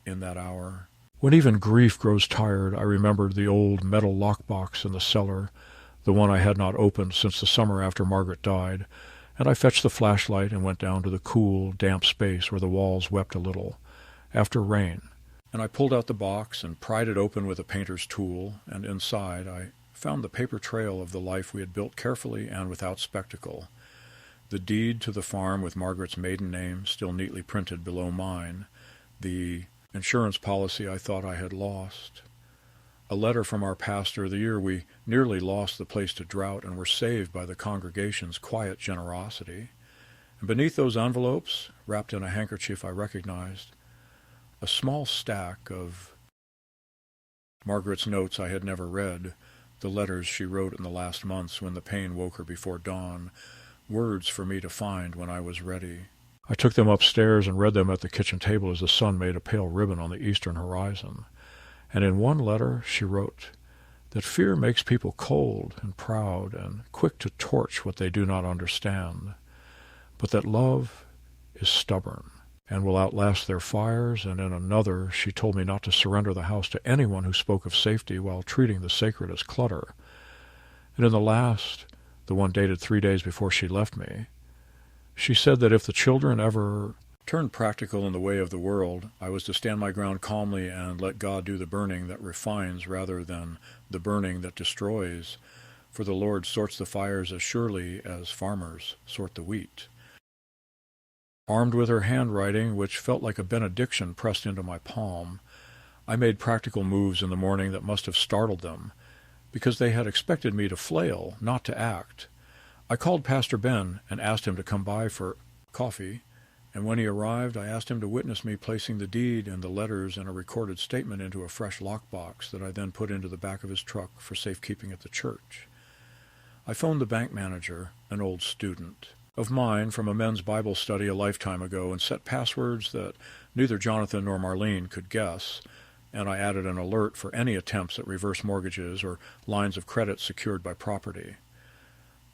in that hour, when even grief grows tired, I remembered the old metal lockbox in the cellar, the one I had not opened since the summer after Margaret died, and I fetched the flashlight and went down to the cool, damp space where the walls wept a little, after rain, and I pulled out the box and pried it open with a painter's tool, and inside I found the paper trail of the life we had built carefully and without spectacle, the deed to the farm with Margaret's maiden name still neatly printed below mine, the insurance policy I thought I had lost, a letter from our pastor the year we nearly lost the place to drought and were saved by the congregation's quiet generosity, and beneath those envelopes, wrapped in a handkerchief I recognized, a small stack of Margaret's notes I had never read, the letters she wrote in the last months when the pain woke her before dawn, words for me to find when I was ready. I took them upstairs and read them at the kitchen table as the sun made a pale ribbon on the eastern horizon. And in one letter she wrote that fear makes people cold and proud and quick to torch what they do not understand, but that love is stubborn and will outlast their fires, and in another she told me not to surrender the house to anyone who spoke of safety while treating the sacred as clutter. And in the last, the one dated 3 days before she left me, she said that if the children ever turned practical in the way of the world, I was to stand my ground calmly and let God do the burning that refines rather than the burning that destroys, for the Lord sorts the fires as surely as farmers sort the wheat. Armed with her handwriting, which felt like a benediction pressed into my palm, I made practical moves in the morning that must have startled them, because they had expected me to flail, not to act. I called Pastor Ben and asked him to come by for coffee, and when he arrived I asked him to witness me placing the deed and the letters and a recorded statement into a fresh lockbox that I then put into the back of his truck for safekeeping at the church. I phoned the bank manager, an old student of mine from a men's Bible study a lifetime ago, and set passwords that neither Jonathan nor Marlene could guess, and I added an alert for any attempts at reverse mortgages or lines of credit secured by property.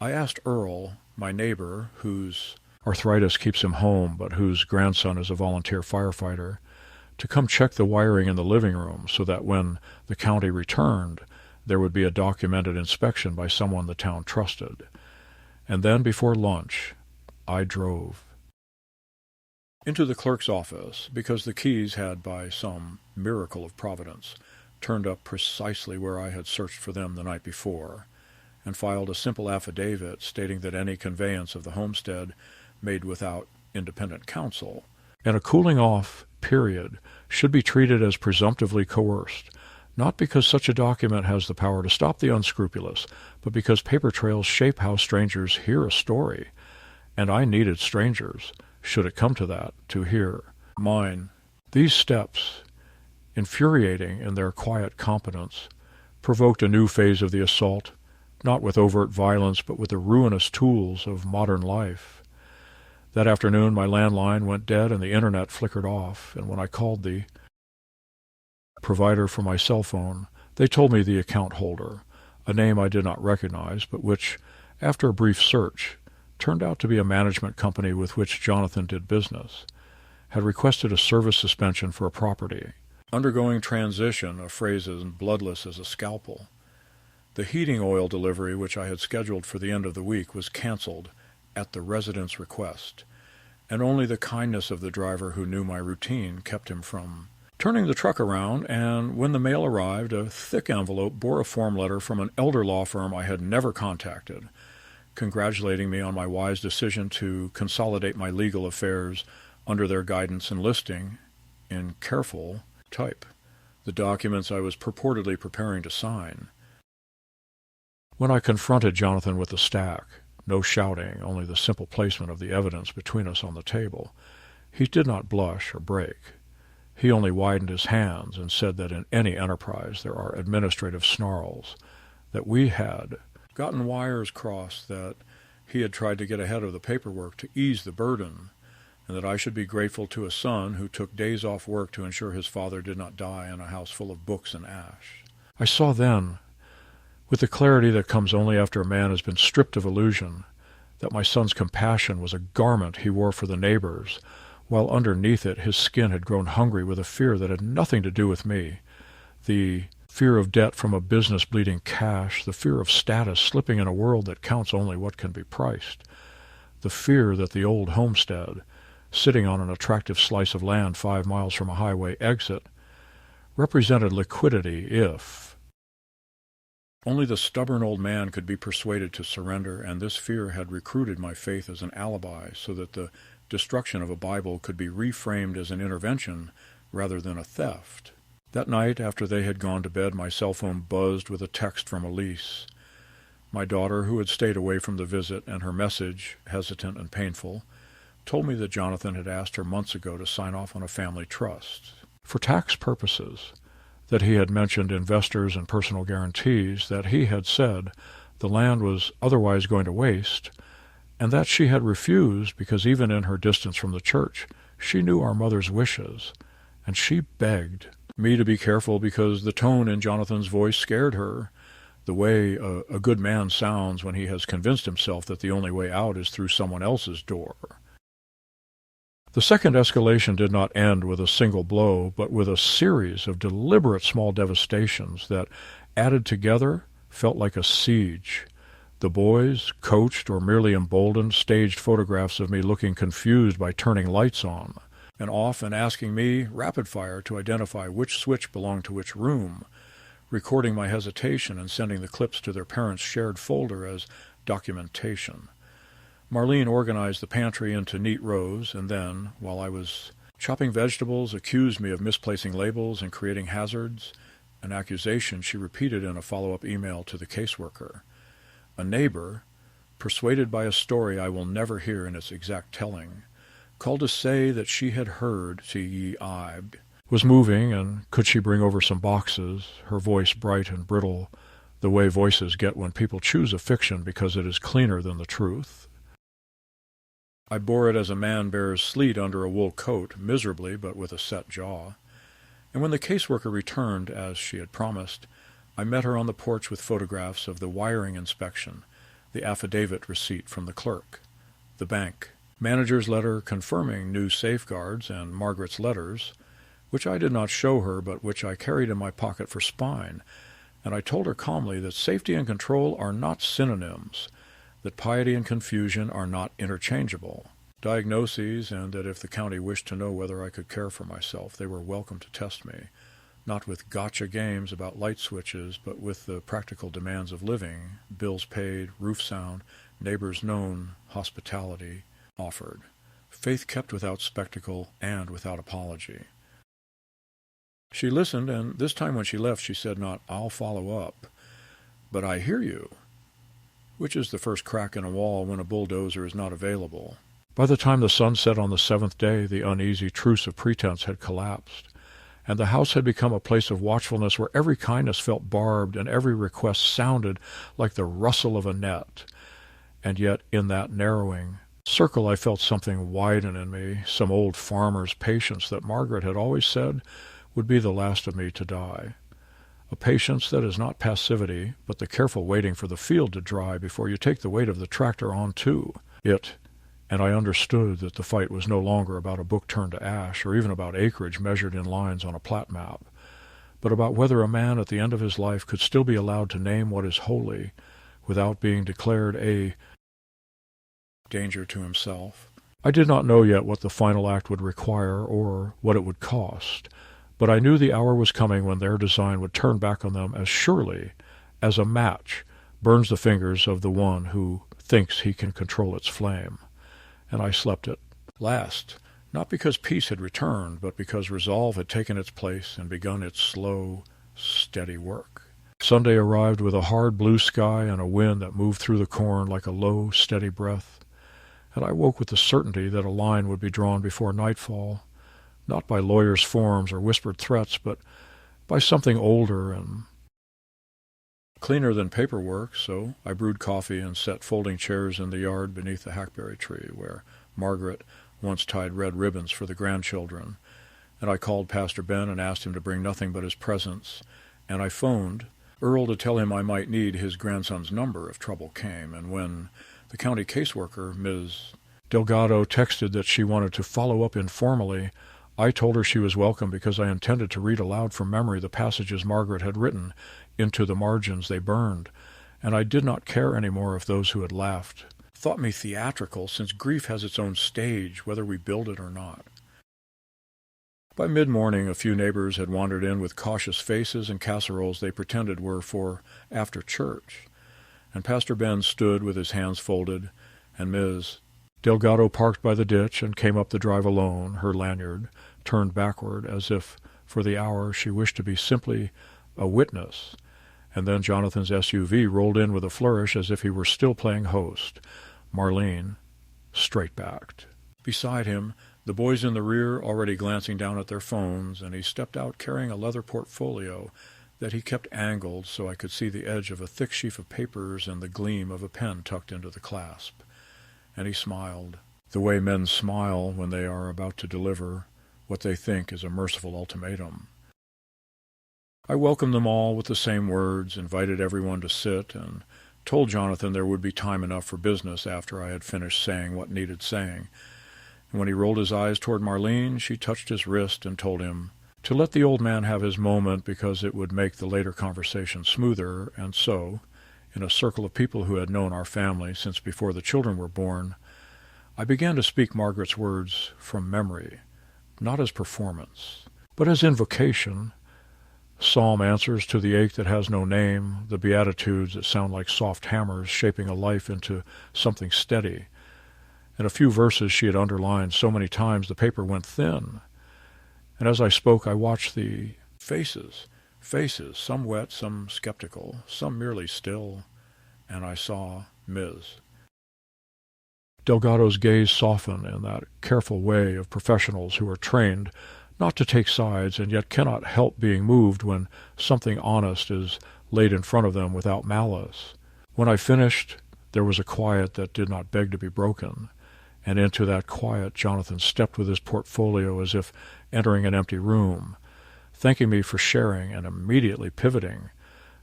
I asked Earl, my neighbor, whose arthritis keeps him home but whose grandson is a volunteer firefighter, to come check the wiring in the living room so that when the county returned, there would be a documented inspection by someone the town trusted. And then before lunch, I drove into the clerk's office because the keys had, by some miracle of providence, turned up precisely where I had searched for them the night before, and filed a simple affidavit stating that any conveyance of the homestead made without independent counsel, and a cooling-off period, should be treated as presumptively coerced, not because such a document has the power to stop the unscrupulous, but because paper trails shape how strangers hear a story, and I needed strangers, should it come to that, to hear mine. These steps, infuriating in their quiet competence, provoked a new phase of the assault, not with overt violence, but with the ruinous tools of modern life. That afternoon my landline went dead and the internet flickered off, and when I called the provider for my cell phone, they told me the account holder, a name I did not recognize, but which, after a brief search, turned out to be a management company with which Jonathan did business, had requested a service suspension for a property. Undergoing transition, a phrase as bloodless as a scalpel. The heating oil delivery, which I had scheduled for the end of the week, was canceled at the resident's request, and only the kindness of the driver who knew my routine kept him from turning the truck around. And when the mail arrived, a thick envelope bore a form letter from an elder law firm I had never contacted, congratulating me on my wise decision to consolidate my legal affairs under their guidance and listing in careful type the documents I was purportedly preparing to sign. When I confronted Jonathan with the stack, no shouting, only the simple placement of the evidence between us on the table, he did not blush or break. He only widened his hands and said that in any enterprise there are administrative snarls, that we had gotten wires crossed, that he had tried to get ahead of the paperwork to ease the burden, and that I should be grateful to a son who took days off work to ensure his father did not die in a house full of books and ash. I saw then, with the clarity that comes only after a man has been stripped of illusion, that my son's compassion was a garment he wore for the neighbors, while underneath it his skin had grown hungry with a fear that had nothing to do with me, the fear of debt from a business bleeding cash, the fear of status slipping in a world that counts only what can be priced, the fear that the old homestead, sitting on an attractive slice of land 5 miles from a highway exit, represented liquidity if only the stubborn old man could be persuaded to surrender, and this fear had recruited my faith as an alibi so that the destruction of a Bible could be reframed as an intervention rather than a theft. That night, after they had gone to bed, my cell phone buzzed with a text from Elise, my daughter, who had stayed away from the visit, and her message, hesitant and painful, told me that Jonathan had asked her months ago to sign off on a family trust for tax purposes, that he had mentioned investors and personal guarantees, that he had said the land was otherwise going to waste, and that she had refused because even in her distance from the church, she knew our mother's wishes, and she begged me to be careful because the tone in Jonathan's voice scared her, the way a good man sounds when he has convinced himself that the only way out is through someone else's door. The second escalation did not end with a single blow, but with a series of deliberate small devastations that, added together, felt like a siege. The boys, coached or merely emboldened, staged photographs of me looking confused by turning lights on and off and asking me, rapid-fire, to identify which switch belonged to which room, recording my hesitation and sending the clips to their parents' shared folder as documentation. Marlene organized the pantry into neat rows, and then, while I was chopping vegetables, accused me of misplacing labels and creating hazards, an accusation she repeated in a follow-up email to the caseworker. A neighbor, persuaded by a story I will never hear in its exact telling, called to say that she had heard C.E.I. was moving, and could she bring over some boxes, her voice bright and brittle, the way voices get when people choose a fiction because it is cleaner than the truth. I bore it as a man bears sleet under a wool coat, miserably but with a set jaw. And when the caseworker returned, as she had promised, I met her on the porch with photographs of the wiring inspection, the affidavit receipt from the clerk, the bank, manager's letter confirming new safeguards, and Margaret's letters, which I did not show her but which I carried in my pocket for spine, and I told her calmly that safety and control are not synonyms, that piety and confusion are not interchangeable diagnoses, and that if the county wished to know whether I could care for myself, they were welcome to test me, not with gotcha games about light switches, but with the practical demands of living, bills paid, roof sound, neighbors known, hospitality offered, faith kept without spectacle and without apology. She listened, and this time when she left, she said not, "I'll follow up," but "I hear you," which is the first crack in a wall when a bulldozer is not available. By the time the sun set on the 7th day, the uneasy truce of pretense had collapsed, and the house had become a place of watchfulness where every kindness felt barbed and every request sounded like the rustle of a net. And yet in that narrowing circle I felt something widen in me, some old farmer's patience that Margaret had always said would be the last of me to die. A patience that is not passivity, but the careful waiting for the field to dry before you take the weight of the tractor on too. And I understood that the fight was no longer about a book turned to ash, or even about acreage measured in lines on a plat map, but about whether a man at the end of his life could still be allowed to name what is holy without being declared a danger to himself. I did not know yet what the final act would require or what it would cost, but I knew the hour was coming when their design would turn back on them as surely as a match burns the fingers of the one who thinks he can control its flame. And I slept at last, not because peace had returned, but because resolve had taken its place and begun its slow, steady work. Sunday arrived with a hard blue sky and a wind that moved through the corn like a low, steady breath, and I woke with the certainty that a line would be drawn before nightfall, not by lawyers' forms or whispered threats, but by something older and cleaner than paperwork. So I brewed coffee and set folding chairs in the yard beneath the hackberry tree where Margaret once tied red ribbons for the grandchildren, and I called Pastor Ben and asked him to bring nothing but his presence, and I phoned Earl to tell him I might need his grandson's number if trouble came, and when the county caseworker, Ms. Delgado, texted that she wanted to follow up informally, I told her she was welcome because I intended to read aloud from memory the passages Margaret had written into the margins they burned, and I did not care any more if those who had laughed thought me theatrical, since grief has its own stage, whether we build it or not. By mid-morning, a few neighbors had wandered in with cautious faces and casseroles they pretended were for after church, and Pastor Ben stood with his hands folded, and Ms. Delgado parked by the ditch and came up the drive alone, her lanyard turned backward as if for the hour she wished to be simply a witness, and then Jonathan's SUV rolled in with a flourish as if he were still playing host. Marlene straight-backed. Beside him, the boys in the rear already glancing down at their phones, and he stepped out carrying a leather portfolio that he kept angled so I could see the edge of a thick sheaf of papers and the gleam of a pen tucked into the clasp. And he smiled, the way men smile when they are about to deliver what they think is a merciful ultimatum. I welcomed them all with the same words, invited everyone to sit, and told Jonathan there would be time enough for business after I had finished saying what needed saying. And when he rolled his eyes toward Marlene, she touched his wrist and told him to let the old man have his moment because it would make the later conversation smoother, and so, in a circle of people who had known our family since before the children were born, I began to speak Margaret's words from memory, not as performance, but as invocation, psalm answers to the ache that has no name, the beatitudes that sound like soft hammers shaping a life into something steady, and a few verses she had underlined so many times the paper went thin. And as I spoke, I watched the faces, some wet, some skeptical, some merely still, and I saw Ms. Delgado's gaze soften in that careful way of professionals who are trained not to take sides and yet cannot help being moved when something honest is laid in front of them without malice. When I finished, there was a quiet that did not beg to be broken, and into that quiet Jonathan stepped with his portfolio as if entering an empty room, thanking me for sharing and immediately pivoting,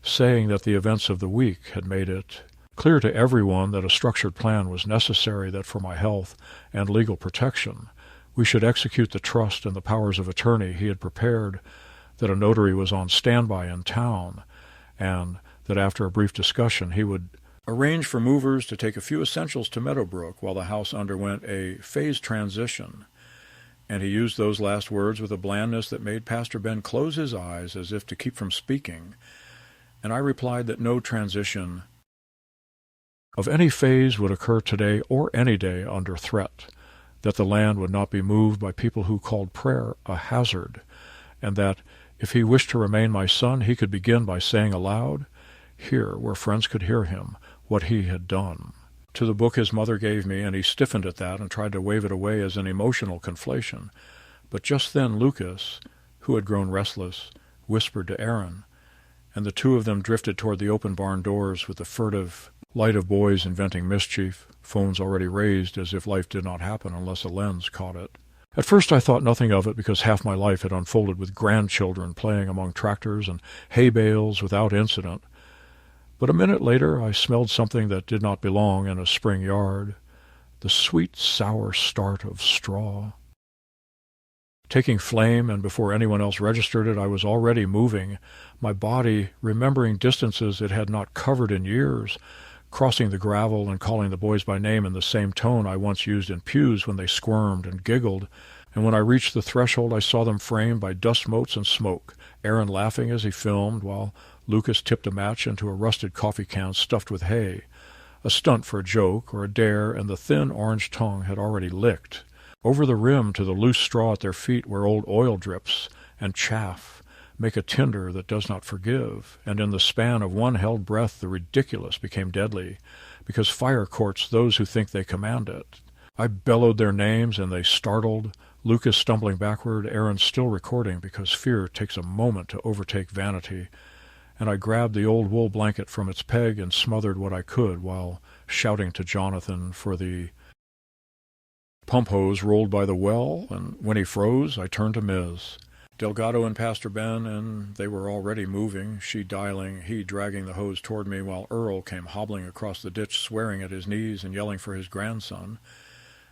saying that the events of the week had made it clear to everyone that a structured plan was necessary, that for my health and legal protection we should execute the trust and the powers of attorney he had prepared, that a notary was on standby in town, and that after a brief discussion he would arrange for movers to take a few essentials to Meadowbrook while the house underwent a phased transition. And he used those last words with a blandness that made Pastor Ben close his eyes as if to keep from speaking, and I replied that no transition of any phase would occur today or any day under threat, that the land would not be moved by people who called prayer a hazard, and that if he wished to remain my son, he could begin by saying aloud, here, where friends could hear him, what he had done. To the book his mother gave me, and he stiffened at that and tried to wave it away as an emotional conflation. But just then Lucas, who had grown restless, whispered to Aaron, and the two of them drifted toward the open barn doors with the furtive light of boys inventing mischief, phones already raised as if life did not happen unless a lens caught it. At first I thought nothing of it because half my life had unfolded with grandchildren playing among tractors and hay bales without incident. But a minute later I smelled something that did not belong in a spring yard, the sweet, sour start of straw. Taking flame, and before anyone else registered it, I was already moving, my body remembering distances it had not covered in years, crossing the gravel and calling the boys by name in the same tone I once used in pews when they squirmed and giggled, and when I reached the threshold I saw them framed by dust motes and smoke, Aaron laughing as he filmed, while Lucas tipped a match into a rusted coffee can stuffed with hay, a stunt for a joke or a dare, and the thin orange tongue had already licked. Over the rim to the loose straw at their feet where old oil drips and chaff make a tinder that does not forgive, and in the span of one held breath the ridiculous became deadly, because fire courts those who think they command it. I bellowed their names, and they startled, Lucas stumbling backward, Aaron still recording because fear takes a moment to overtake vanity, and I grabbed the old wool blanket from its peg and smothered what I could while shouting to Jonathan for the pump hose rolled by the well, and when he froze, I turned to Ms. Delgado and Pastor Ben, and they were already moving, she dialing, he dragging the hose toward me, while Earl came hobbling across the ditch, swearing at his knees and yelling for his grandson,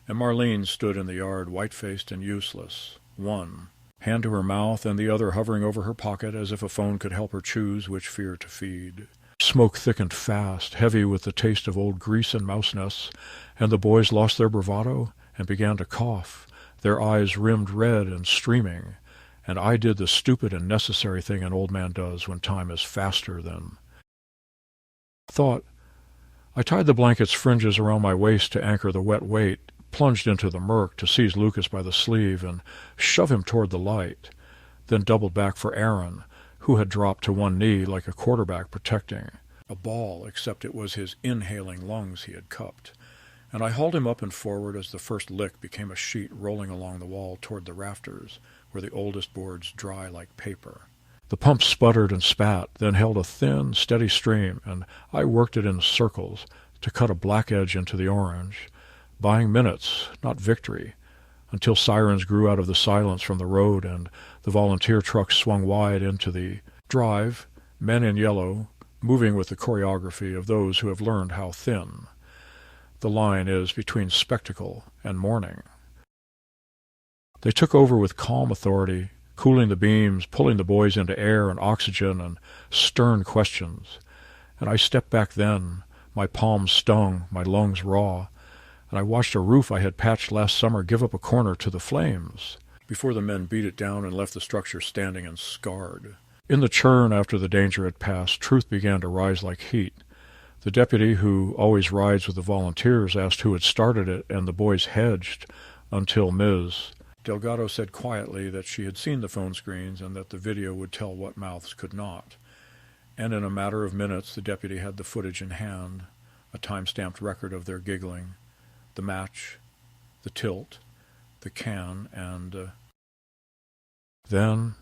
and Marlene stood in the yard, white-faced and useless, one hand to her mouth and the other hovering over her pocket as if a phone could help her choose which fear to feed. Smoke thickened fast, heavy with the taste of old grease and mouse nests, and the boys lost their bravado and began to cough, their eyes rimmed red and streaming, and I did the stupid and necessary thing an old man does when time is faster than thought. I tied the blanket's fringes around my waist to anchor the wet weight, plunged into the murk to seize Lucas by the sleeve and shove him toward the light, then doubled back for Aaron, who had dropped to one knee like a quarterback protecting a ball, except it was his inhaling lungs he had cupped, and I hauled him up and forward as the first lick became a sheet rolling along the wall toward the rafters, where the oldest boards dry like paper. The pump sputtered and spat, then held a thin, steady stream, and I worked it in circles to cut a black edge into the orange, buying minutes, not victory, until sirens grew out of the silence from the road and the volunteer truck swung wide into the drive, men in yellow, moving with the choreography of those who have learned how thin the line is between spectacle and mourning. They took over with calm authority, cooling the beams, pulling the boys into air and oxygen and stern questions, and I stepped back then, my palms stung, my lungs raw, and I watched a roof I had patched last summer give up a corner to the flames before the men beat it down and left the structure standing and scarred. In the churn after the danger had passed, truth began to rise like heat. The deputy, who always rides with the volunteers, asked who had started it, and the boys hedged until Ms. Delgado said quietly that she had seen the phone screens and that the video would tell what mouths could not. And in a matter of minutes the deputy had the footage in hand, a time-stamped record of their giggling, the match, the tilt, the can, and then,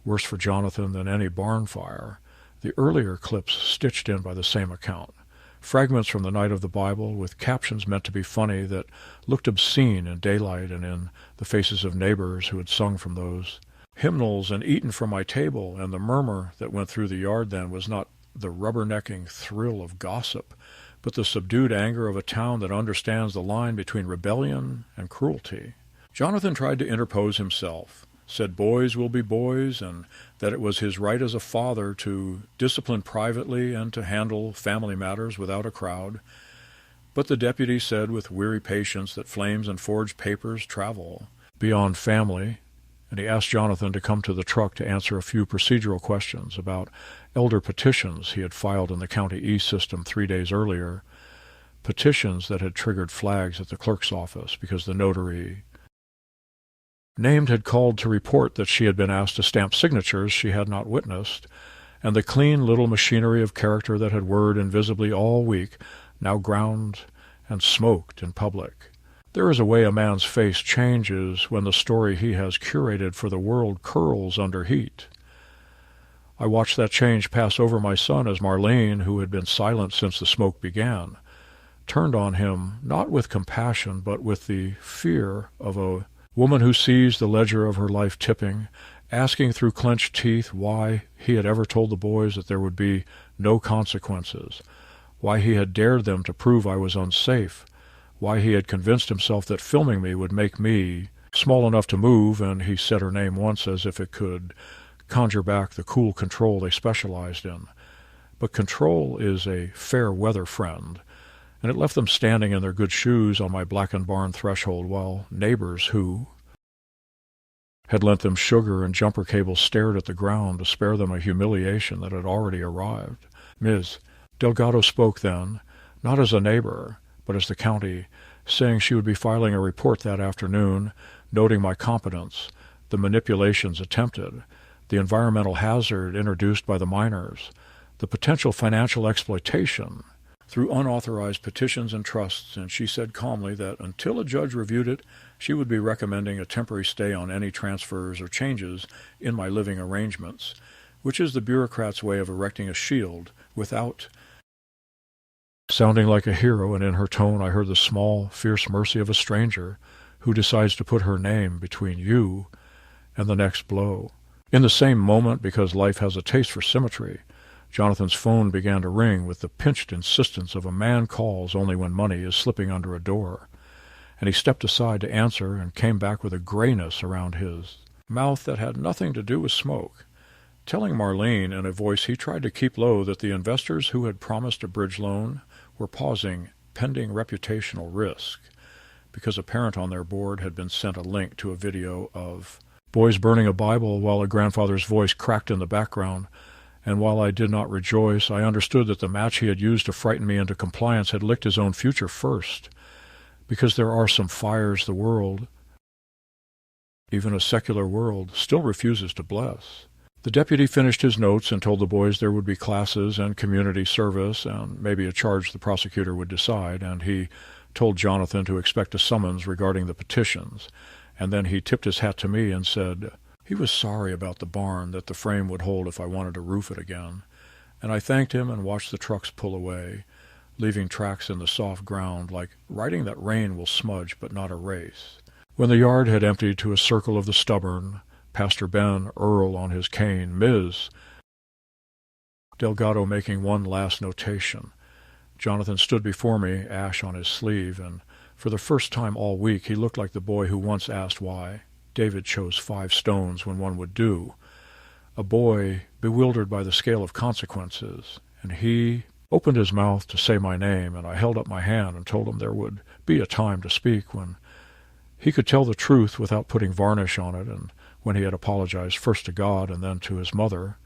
worse for Jonathan than any barn fire, the earlier clips stitched in by the same account. Fragments from the night of the Bible with captions meant to be funny that looked obscene in daylight and in the faces of neighbors who had sung from those hymnals and eaten from my table, and the murmur that went through the yard then was not the rubbernecking thrill of gossip, but the subdued anger of a town that understands the line between rebellion and cruelty. Jonathan tried to interpose himself, said boys will be boys, and that it was his right as a father to discipline privately and to handle family matters without a crowd. But the deputy said with weary patience that flames and forged papers travel beyond family, and he asked Jonathan to come to the truck to answer a few procedural questions about elder petitions he had filed in the county e-system 3 days earlier, petitions that had triggered flags at the clerk's office because the notary named had called to report that she had been asked to stamp signatures she had not witnessed, and the clean little machinery of character that had whirred invisibly all week now ground and smoked in public. There is a way a man's face changes when the story he has curated for the world curls under heat. I watched that change pass over my son as Marlene, who had been silent since the smoke began, turned on him not with compassion but with the fear of a woman who sees the ledger of her life tipping, asking through clenched teeth why he had ever told the boys that there would be no consequences, why he had dared them to prove I was unsafe, why he had convinced himself that filming me would make me small enough to move, and he said her name once as if it could conjure back the cool control they specialized in. But control is a fair weather friend, and it left them standing in their good shoes on my blackened barn threshold while neighbors who had lent them sugar and jumper cables stared at the ground to spare them a humiliation that had already arrived. Ms. Delgado spoke then, not as a neighbor, but as the county, saying she would be filing a report that afternoon, noting my competence, the manipulations attempted, the environmental hazard introduced by the miners, the potential financial exploitation through unauthorized petitions and trusts, and she said calmly that until a judge reviewed it, she would be recommending a temporary stay on any transfers or changes in my living arrangements, which is the bureaucrat's way of erecting a shield without sounding like a hero, and in her tone I heard the small, fierce mercy of a stranger who decides to put her name between you and the next blow. In the same moment, because life has a taste for symmetry, Jonathan's phone began to ring with the pinched insistence of a man calls only when money is slipping under a door, and he stepped aside to answer and came back with a grayness around his mouth that had nothing to do with smoke, telling Marlene in a voice he tried to keep low that the investors who had promised a bridge loan were pausing pending reputational risk, because a parent on their board had been sent a link to a video of boys burning a Bible while a grandfather's voice cracked in the background, and while I did not rejoice, I understood that the match he had used to frighten me into compliance had licked his own future first, because there are some fires the world, even a secular world, still refuses to bless. The deputy finished his notes and told the boys there would be classes and community service and maybe a charge the prosecutor would decide, and he told Jonathan to expect a summons regarding the petitions, and then he tipped his hat to me and said he was sorry about the barn that the frame would hold if I wanted to roof it again, and I thanked him and watched the trucks pull away, leaving tracks in the soft ground like writing that rain will smudge but not erase. When the yard had emptied to a circle of the stubborn, Pastor Ben, Earl on his cane, Ms. Delgado making one last notation. Jonathan stood before me, ash on his sleeve, and for the first time all week he looked like the boy who once asked why David chose 5 stones when one would do, a boy bewildered by the scale of consequences, and he opened his mouth to say my name, and I held up my hand and told him there would be a time to speak when he could tell the truth without putting varnish on it, and when he had apologized first to God and then to his mother,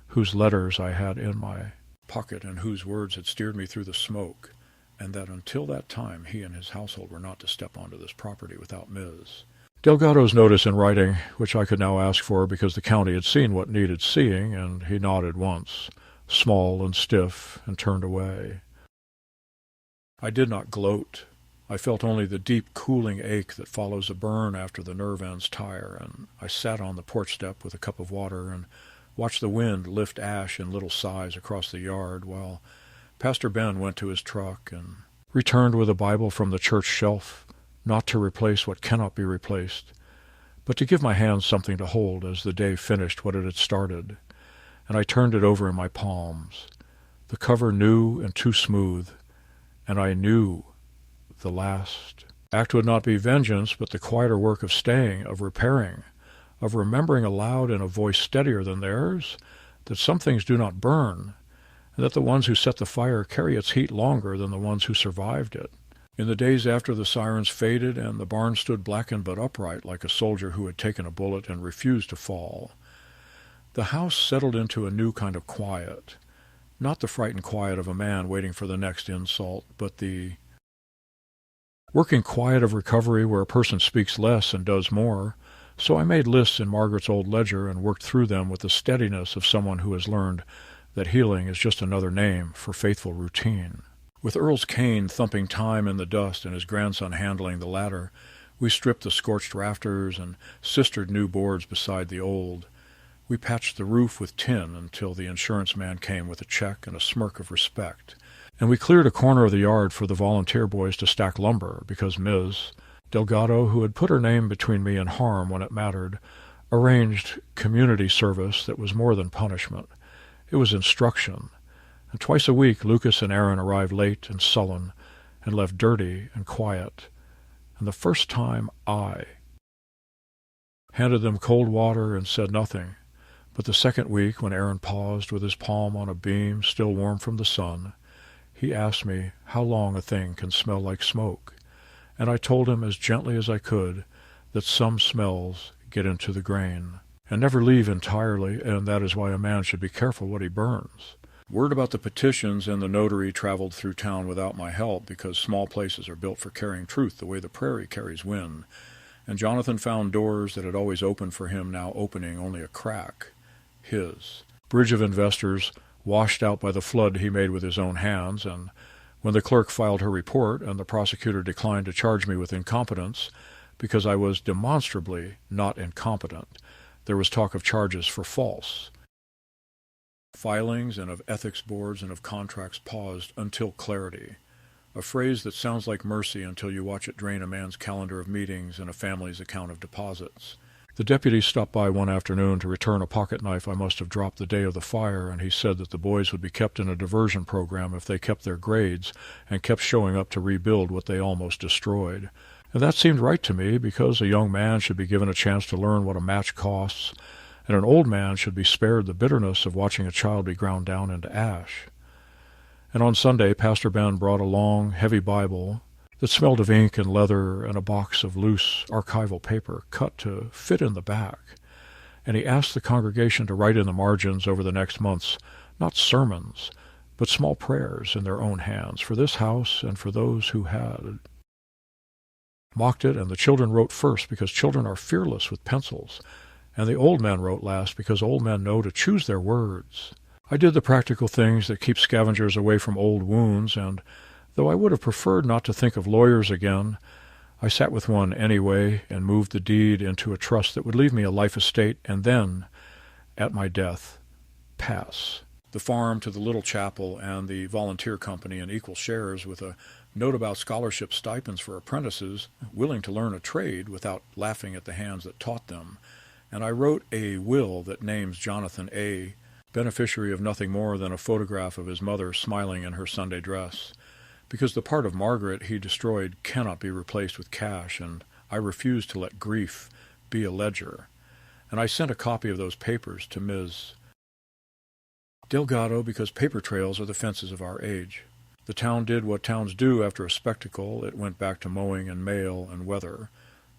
whose letters I had in my pocket and whose words had steered me through the smoke, and that until that time he and his household were not to step onto this property without Ms. Delgado's notice in writing, which I could now ask for because the county had seen what needed seeing, and he nodded once, small and stiff, and turned away. I did not gloat. I felt only the deep cooling ache that follows a burn after the nerve ends tire, and I sat on the porch step with a cup of water and watched the wind lift ash in little sighs across the yard while Pastor Ben went to his truck and returned with a Bible from the church shelf, not to replace what cannot be replaced, but to give my hands something to hold as the day finished what it had started, and I turned it over in my palms, the cover new and too smooth, and I knew the last act would not be vengeance, but the quieter work of staying, of repairing, of remembering aloud in a voice steadier than theirs that some things do not burn, and that the ones who set the fire carry its heat longer than the ones who survived it. In the days after the sirens faded and the barn stood blackened but upright like a soldier who had taken a bullet and refused to fall, the house settled into a new kind of quiet, not the frightened quiet of a man waiting for the next insult, but the working quiet of recovery where a person speaks less and does more. So I made lists in Margaret's old ledger and worked through them with the steadiness of someone who has learned that healing is just another name for faithful routine. With Earl's cane thumping time in the dust and his grandson handling the ladder, we stripped the scorched rafters and sistered new boards beside the old. We patched the roof with tin until the insurance man came with a check and a smirk of respect. And we cleared a corner of the yard for the volunteer boys to stack lumber, because Ms. Delgado, who had put her name between me and harm when it mattered, arranged community service that was more than punishment. It was instruction. And twice a week Lucas and Aaron arrived late and sullen, and left dirty and quiet. And the first time I handed them cold water and said nothing. But the second week, when Aaron paused with his palm on a beam still warm from the sun, he asked me how long a thing can smell like smoke, and I told him as gently as I could that some smells get into the grain and never leave entirely, and that is why a man should be careful what he burns. Word about the petitions and the notary traveled through town without my help, because small places are built for carrying truth the way the prairie carries wind, and Jonathan found doors that had always opened for him now opening only a crack. His bridge of investors washed out by the flood he made with his own hands, and when the clerk filed her report and the prosecutor declined to charge me with incompetence because I was demonstrably not incompetent, there was talk of charges for false. Filings and of ethics boards and of contracts paused until clarity, a phrase that sounds like mercy until you watch it drain a man's calendar of meetings and a family's account of deposits. The deputy stopped by one afternoon to return a pocket knife I must have dropped the day of the fire, and he said that the boys would be kept in a diversion program if they kept their grades and kept showing up to rebuild what they almost destroyed. And that seemed right to me, because a young man should be given a chance to learn what a match costs, and an old man should be spared the bitterness of watching a child be ground down into ash. And on Sunday, Pastor Ben brought a long, heavy Bible that smelled of ink and leather and a box of loose archival paper cut to fit in the back, and he asked the congregation to write in the margins over the next months not sermons, but small prayers in their own hands for this house and for those who had mocked it, and the children wrote first because children are fearless with pencils, and the old men wrote last because old men know to choose their words. I did the practical things that keep scavengers away from old wounds, and though I would have preferred not to think of lawyers again, I sat with one anyway and moved the deed into a trust that would leave me a life estate and then, at my death, pass the farm to the little chapel and the volunteer company in equal shares, with a note about scholarship stipends for apprentices willing to learn a trade without laughing at the hands that taught them. And I wrote a will that names Jonathan A., beneficiary of nothing more than a photograph of his mother smiling in her Sunday dress, because the part of Margaret he destroyed cannot be replaced with cash, and I refuse to let grief be a ledger. And I sent a copy of those papers to Ms. Delgado, because paper trails are the fences of our age. The town did what towns do after a spectacle. It went back to mowing and mail and weather.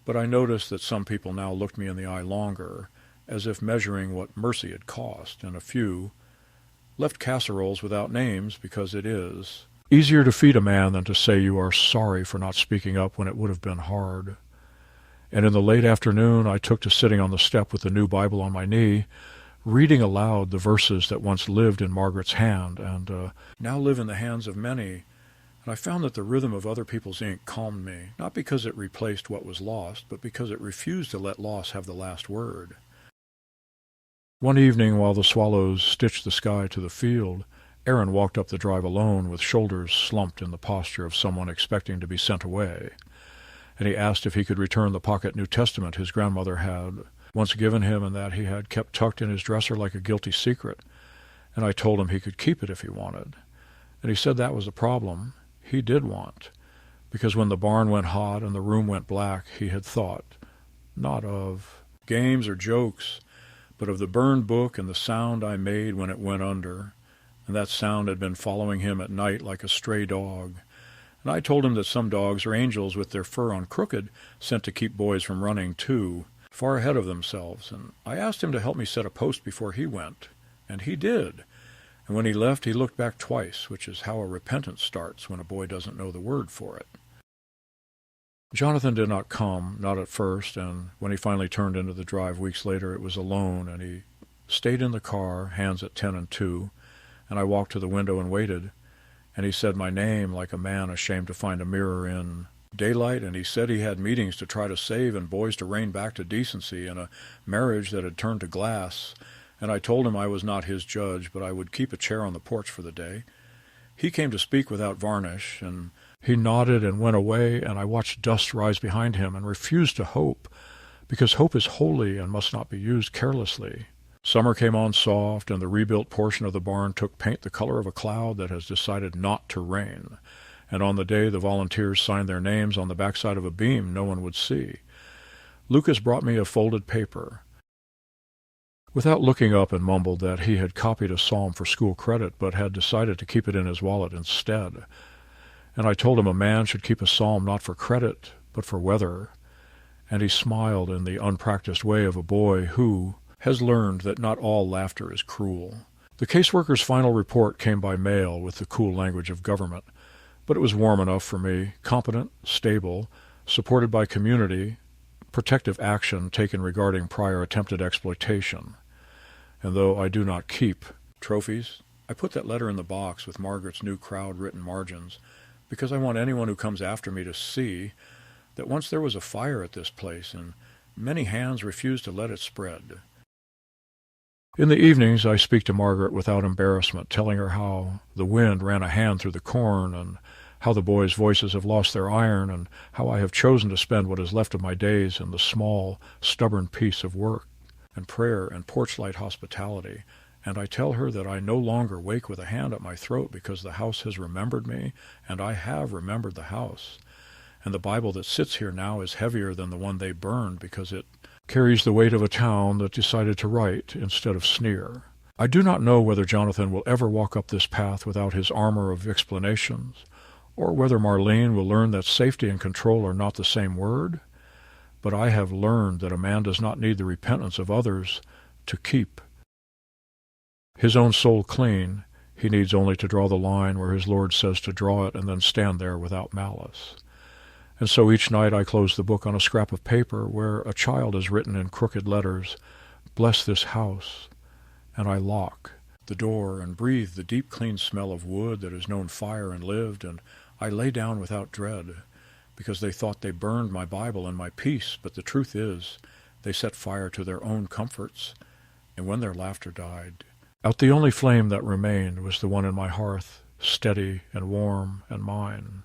But I noticed that some people now looked me in the eye longer, as if measuring what mercy had cost, and a few left casseroles without names, because it is easier to feed a man than to say you are sorry for not speaking up when it would have been hard. And in the late afternoon I took to sitting on the step with the new Bible on my knee, reading aloud the verses that once lived in Margaret's hand and now live in the hands of many. And I found that the rhythm of other people's ink calmed me, not because it replaced what was lost, but because it refused to let loss have the last word. One evening, while the swallows stitched the sky to the field, Aaron walked up the drive alone with shoulders slumped in the posture of someone expecting to be sent away, and he asked if he could return the pocket New Testament his grandmother had once given him and that he had kept tucked in his dresser like a guilty secret, and I told him he could keep it if he wanted. And he said that was the problem. He did want, because when the barn went hot and the room went black, he had thought, not of games or jokes, but of the burned book and the sound I made when it went under, and that sound had been following him at night like a stray dog. And I told him that some dogs are angels with their fur on crooked, sent to keep boys from running too, far ahead of themselves, and I asked him to help me set a post before he went, and he did. And when he left, he looked back twice, which is how a repentance starts when a boy doesn't know the word for it. Jonathan did not come, not at first, and when he finally turned into the drive weeks later, it was alone, and he stayed in the car, hands at 10 and 2, and I walked to the window and waited, and he said my name like a man ashamed to find a mirror in daylight, and he said he had meetings to try to save and boys to rein back to decency and a marriage that had turned to glass, and I told him I was not his judge, but I would keep a chair on the porch for the day. He came to speak without varnish, and he nodded and went away, and I watched dust rise behind him and refused to hope, because hope is holy and must not be used carelessly. Summer came on soft, and the rebuilt portion of the barn took paint the color of a cloud that has decided not to rain. And on the day the volunteers signed their names on the backside of a beam no one would see. Lucas brought me a folded paper. Without looking up, and mumbled that he had copied a psalm for school credit, but had decided to keep it in his wallet instead. And I told him a man should keep a psalm not for credit, but for weather. And he smiled in the unpracticed way of a boy who has learned that not all laughter is cruel. The caseworker's final report came by mail with the cool language of government, but it was warm enough for me, competent, stable, supported by community, protective action taken regarding prior attempted exploitation. And though I do not keep trophies, I put that letter in the box with Margaret's new crowd-written margins, because I want anyone who comes after me to see that once there was a fire at this place, and many hands refused to let it spread. In the evenings I speak to Margaret without embarrassment, telling her how the wind ran a hand through the corn, and how the boys' voices have lost their iron, and how I have chosen to spend what is left of my days in the small, stubborn peace of work and prayer and porch-light hospitality. And I tell her that I no longer wake with a hand at my throat because the house has remembered me, and I have remembered the house. And the Bible that sits here now is heavier than the one they burned because it carries the weight of a town that decided to write instead of sneer. I do not know whether Jonathan will ever walk up this path without his armor of explanations, or whether Marlene will learn that safety and control are not the same word, but I have learned that a man does not need the repentance of others to keep his own soul clean. He needs only to draw the line where his Lord says to draw it, and then stand there without malice. And so each night I close the book on a scrap of paper where a child has written in crooked letters, "Bless this house," and I lock the door and breathe the deep clean smell of wood that has known fire and lived, and I lay down without dread, because they thought they burned my Bible and my peace, but the truth is they set fire to their own comforts, and when their laughter died out, the only flame that remained was the one in my hearth, steady and warm and mine.